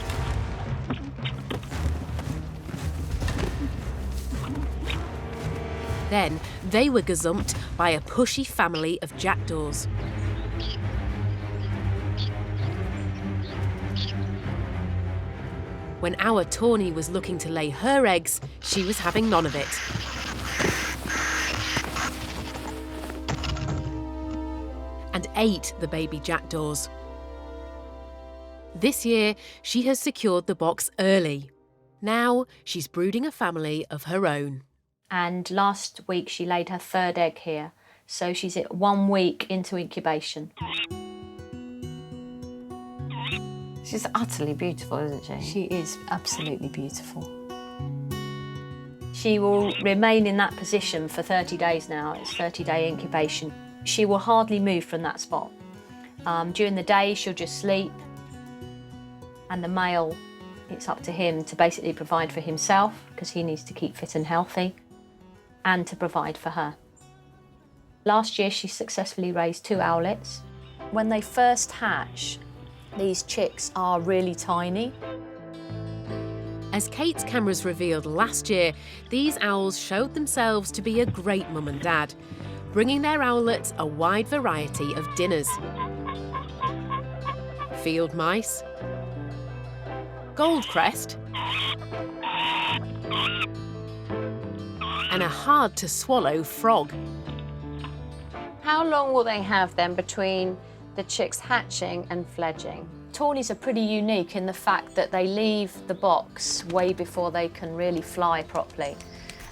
Then they were gazumped by a pushy family of jackdaws. When our Tawny was looking to lay her eggs, she was having none of it. And ate the baby jackdaws. This year, she has secured the box early. Now she's brooding a family of her own. And last week she laid her third egg here, so she's at 1 week into incubation. She's utterly beautiful, isn't she? She is absolutely beautiful. She will remain in that position for 30 days now. It's 30-day incubation. She will hardly move from that spot. During the day, she'll just sleep. And the male, it's up to him to basically provide for himself, because he needs to keep fit and healthy, and to provide for her. Last year, she successfully raised 2 owlets. When they first hatch, these chicks are really tiny. As Kate's cameras revealed last year, these owls showed themselves to be a great mum and dad, bringing their owlets a wide variety of dinners. Field mice, goldcrest, and a hard-to-swallow frog. How long will they have then between the chicks hatching and fledging? Tawnies are pretty unique in the fact that they leave the box way before they can really fly properly,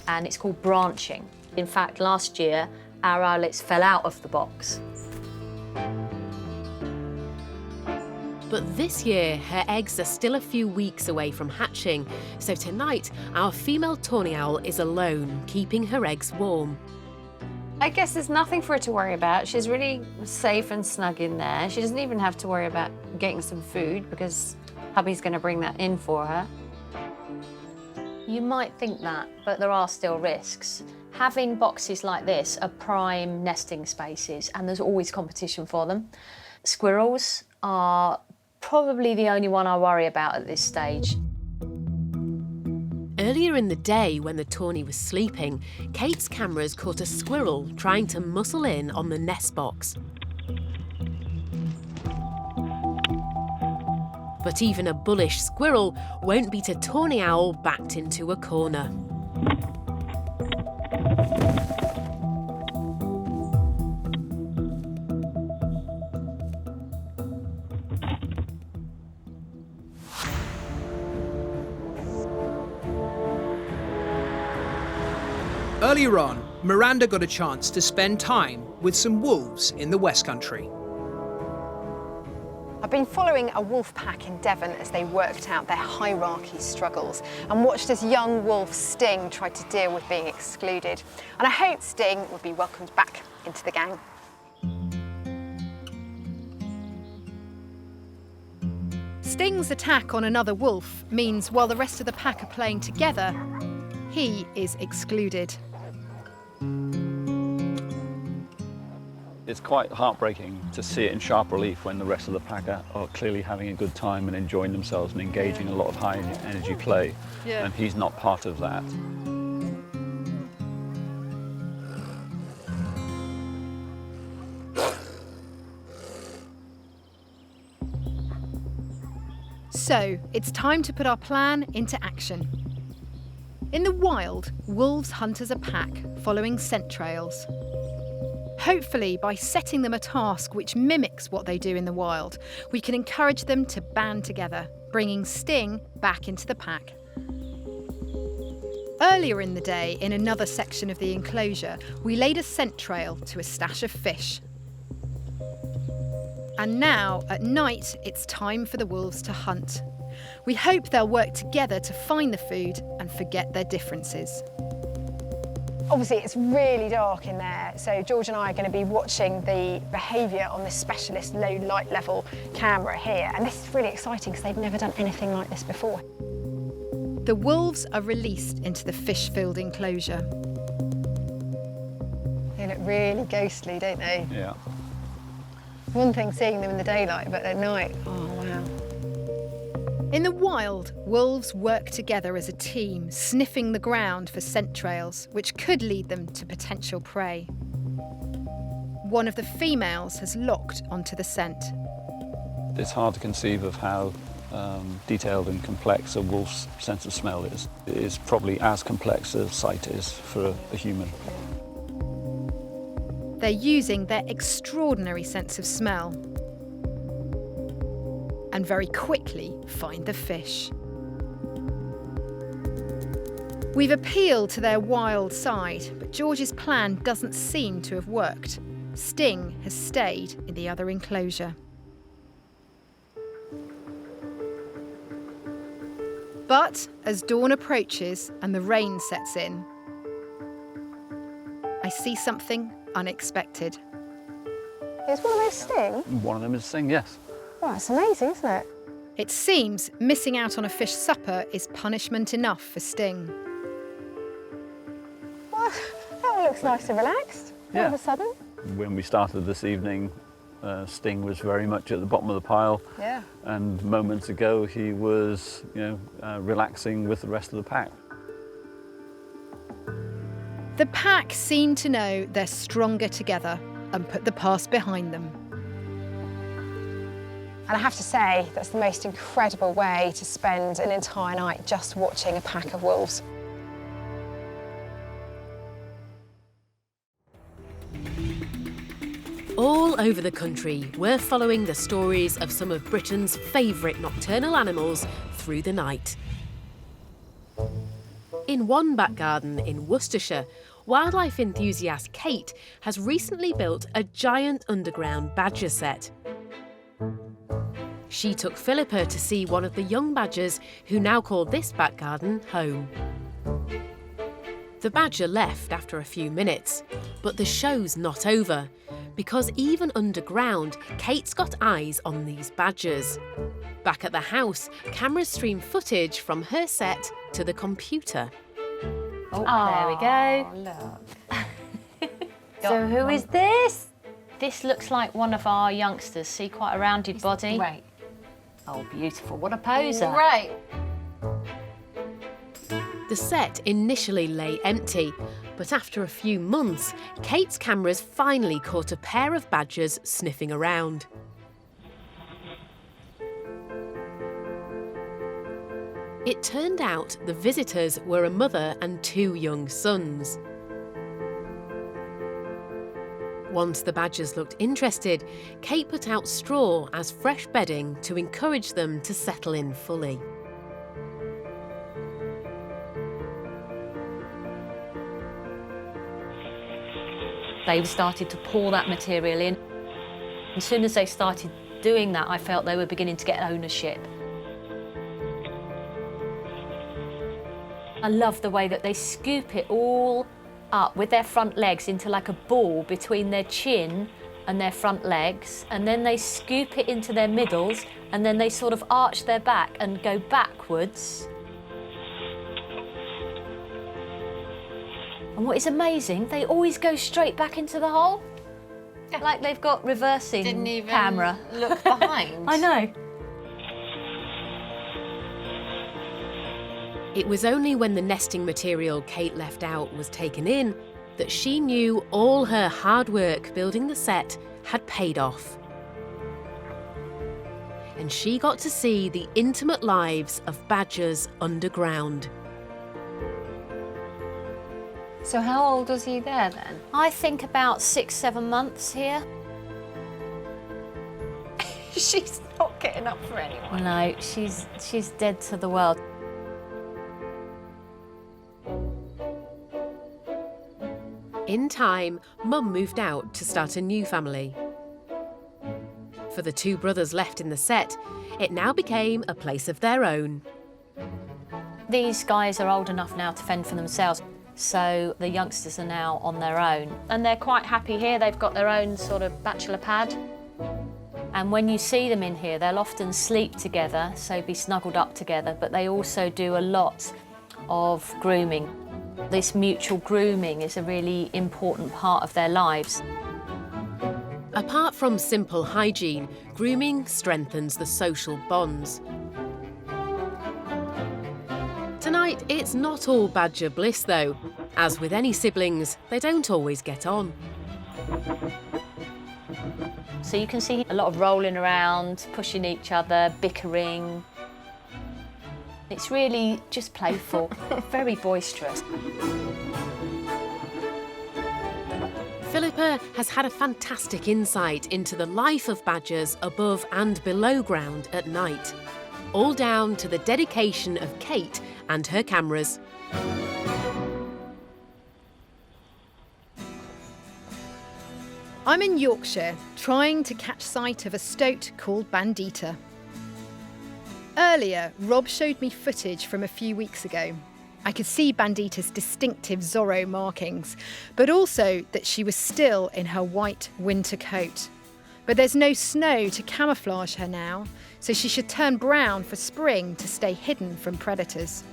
and it's called branching. In fact, last year, our owlets fell out of the box. But this year, her eggs are still a few weeks away from hatching, so tonight, our female tawny owl is alone, keeping her eggs warm. I guess there's nothing for her to worry about. She's really safe and snug in there. She doesn't even have to worry about getting some food because hubby's going to bring that in for her. You might think that, but there are still risks. Having boxes like this are prime nesting spaces, and there's always competition for them. Squirrels are probably the only one I worry about at this stage. Earlier in the day, when the tawny was sleeping, Kate's cameras caught a squirrel trying to muscle in on the nest box. But even a bullish squirrel won't beat a tawny owl backed into a corner. Earlier on, Miranda got a chance to spend time with some wolves in the West Country. I've been following a wolf pack in Devon as they worked out their hierarchy struggles and watched as young wolf Sting tried to deal with being excluded. And I hoped Sting would be welcomed back into the gang. Sting's attack on another wolf means while the rest of the pack are playing together, he is excluded. It's quite heartbreaking to see it in sharp relief when the rest of the pack are clearly having a good time and enjoying themselves and engaging in a lot of high energy play. Yeah. And he's not part of that. So, it's time to put our plan into action. In the wild, wolves hunt as a pack, following scent trails. Hopefully, by setting them a task which mimics what they do in the wild, we can encourage them to band together, bringing Sting back into the pack. Earlier in the day, in another section of the enclosure, we laid a scent trail to a stash of fish. And now, at night, it's time for the wolves to hunt. We hope they'll work together to find the food and forget their differences. Obviously, it's really dark in there, so George and I are going to be watching the behaviour on this specialist low light level camera here, and this is really exciting because they've never done anything like this before. The wolves are released into the fish-filled enclosure. They look really ghostly, don't they? Yeah. One thing seeing them in the daylight, but at night, oh wow. In the wild, wolves work together as a team, sniffing the ground for scent trails, which could lead them to potential prey. One of the females has locked onto the scent. It's hard to conceive of how detailed and complex a wolf's sense of smell is. It is probably as complex as sight is for a human. They're using their extraordinary sense of smell and very quickly find the fish. We've appealed to their wild side, but George's plan doesn't seem to have worked. Sting has stayed in the other enclosure. But as dawn approaches and the rain sets in, I see something unexpected. Is one of those Sting? One of them is Sting, yes. Well, it's amazing, isn't it? It seems missing out on a fish supper is punishment enough for Sting. Well, that one looks nice and relaxed, all of a sudden. When we started this evening, Sting was very much at the bottom of the pile. Yeah. And moments ago, he was, relaxing with the rest of the pack. The pack seem to know they're stronger together and put the past behind them. And I have to say, that's the most incredible way to spend an entire night just watching a pack of wolves. All over the country, we're following the stories of some of Britain's favourite nocturnal animals through the night. In one back garden in Worcestershire, wildlife enthusiast Kate has recently built a giant underground badger set. She took Philippa to see one of the young badgers who now call this back garden home. The badger left after a few minutes, but the show's not over, because even underground, Kate's got eyes on these badgers. Back at the house, cameras stream footage from her set to the computer. Oh, there we go. Look. So who is this? This looks like one of our youngsters. See, quite a rounded body. Right. Oh, beautiful. What a poser. Right. The set initially lay empty, but after a few months, Kate's cameras finally caught a pair of badgers sniffing around. It turned out the visitors were a mother and two young sons. Once the badgers looked interested, Kate put out straw as fresh bedding to encourage them to settle in fully. They started to pour that material in. As soon as they started doing that, I felt they were beginning to get ownership. I love the way that they scoop it all up with their front legs into like a ball between their chin and their front legs, and then they scoop it into their middles, and then they sort of arch their back and go backwards. And what is amazing, they always go straight back into the hole. Yeah. Like they've got reversing Didn't even camera. look behind. I know. It was only when the nesting material Kate left out was taken in that she knew all her hard work building the set had paid off. And she got to see the intimate lives of badgers underground. So how old was he there then? I think about 6, 7 months here. She's not getting up for anyone. No, she's dead to the world. In time, Mum moved out to start a new family. For the two brothers left in the set, it now became a place of their own. These guys are old enough now to fend for themselves, so the youngsters are now on their own. And they're quite happy here. They've got their own sort of bachelor pad. And when you see them in here, they'll often sleep together, so be snuggled up together, but they also do a lot of grooming. This mutual grooming is a really important part of their lives. Apart from simple hygiene, grooming strengthens the social bonds. Tonight, it's not all badger bliss, though. As with any siblings, they don't always get on. So you can see a lot of rolling around, pushing each other, bickering. It's really just playful, very boisterous. Philippa has had a fantastic insight into the life of badgers above and below ground at night, all down to the dedication of Kate and her cameras. I'm in Yorkshire, trying to catch sight of a stoat called Bandita. Earlier, Rob showed me footage from a few weeks ago. I could see Bandita's distinctive Zorro markings, but also that she was still in her white winter coat. But there's no snow to camouflage her now, so she should turn brown for spring to stay hidden from predators.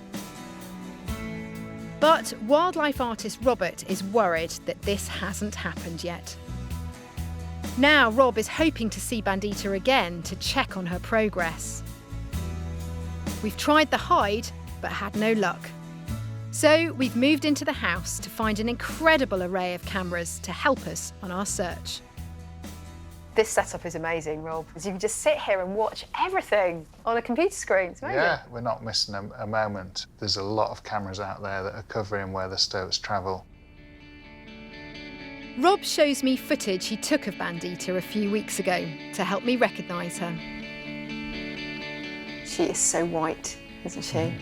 But wildlife artist Robert is worried that this hasn't happened yet. Now Rob is hoping to see Bandita again to check on her progress. We've tried the hide, but had no luck. So we've moved into the house to find an incredible array of cameras to help us on our search. This setup is amazing, Rob, because you can just sit here and watch everything on a computer screen. It's amazing. Yeah, we're not missing a moment. There's a lot of cameras out there that are covering where the stoats travel. Rob shows me footage he took of Bandita a few weeks ago to help me recognise her. She is so white, isn't she?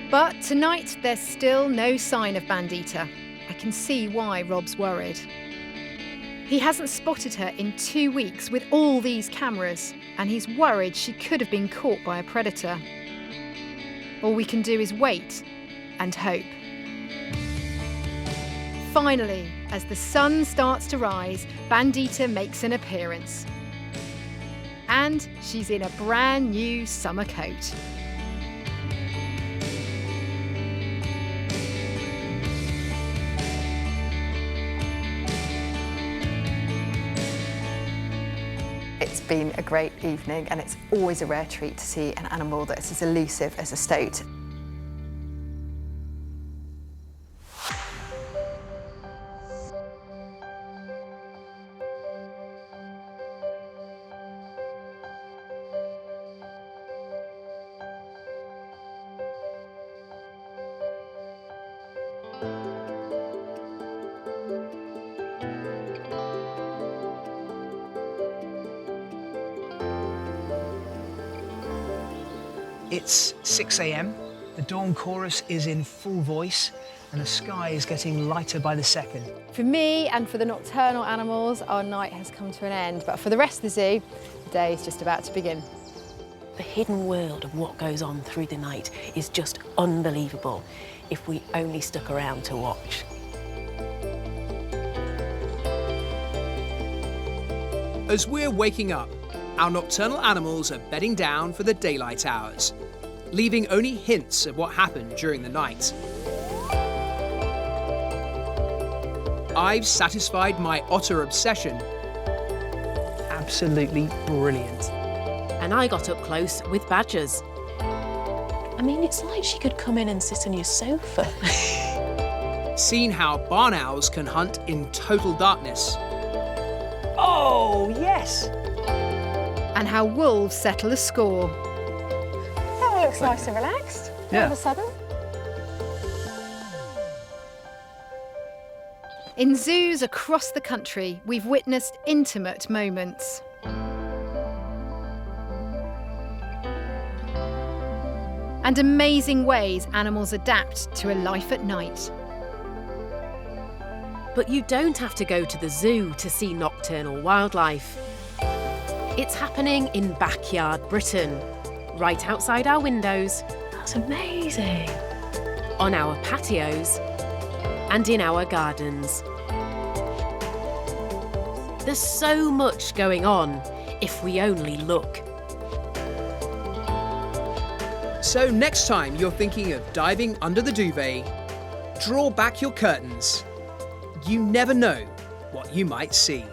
But tonight there's still no sign of Bandita. I can see why Rob's worried. He hasn't spotted her in 2 weeks with all these cameras, and he's worried she could have been caught by a predator. All we can do is wait and hope. Finally, as the sun starts to rise, Bandita makes an appearance. And she's in a brand new summer coat. It's been a great evening, and it's always a rare treat to see an animal that's as elusive as a stoat. It's 6 a.m. The dawn chorus is in full voice and the sky is getting lighter by the second. For me and for the nocturnal animals, our night has come to an end, but for the rest of the zoo, the day is just about to begin. The hidden world of what goes on through the night is just unbelievable if we only stuck around to watch. As we're waking up, our nocturnal animals are bedding down for the daylight hours, leaving only hints of what happened during the night. I've satisfied my otter obsession. Absolutely brilliant. And I got up close with badgers. I mean, it's like she could come in and sit on your sofa. Seen how barn owls can hunt in total darkness. Oh, yes! And how wolves settle a score. That one looks nice and relaxed all of a sudden. In zoos across the country, we've witnessed intimate moments. And amazing ways animals adapt to a life at night. But you don't have to go to the zoo to see nocturnal wildlife. It's happening in backyard Britain, right outside our windows. That's amazing. On our patios and in our gardens. There's so much going on if we only look. So next time you're thinking of diving under the duvet, draw back your curtains. You never know what you might see.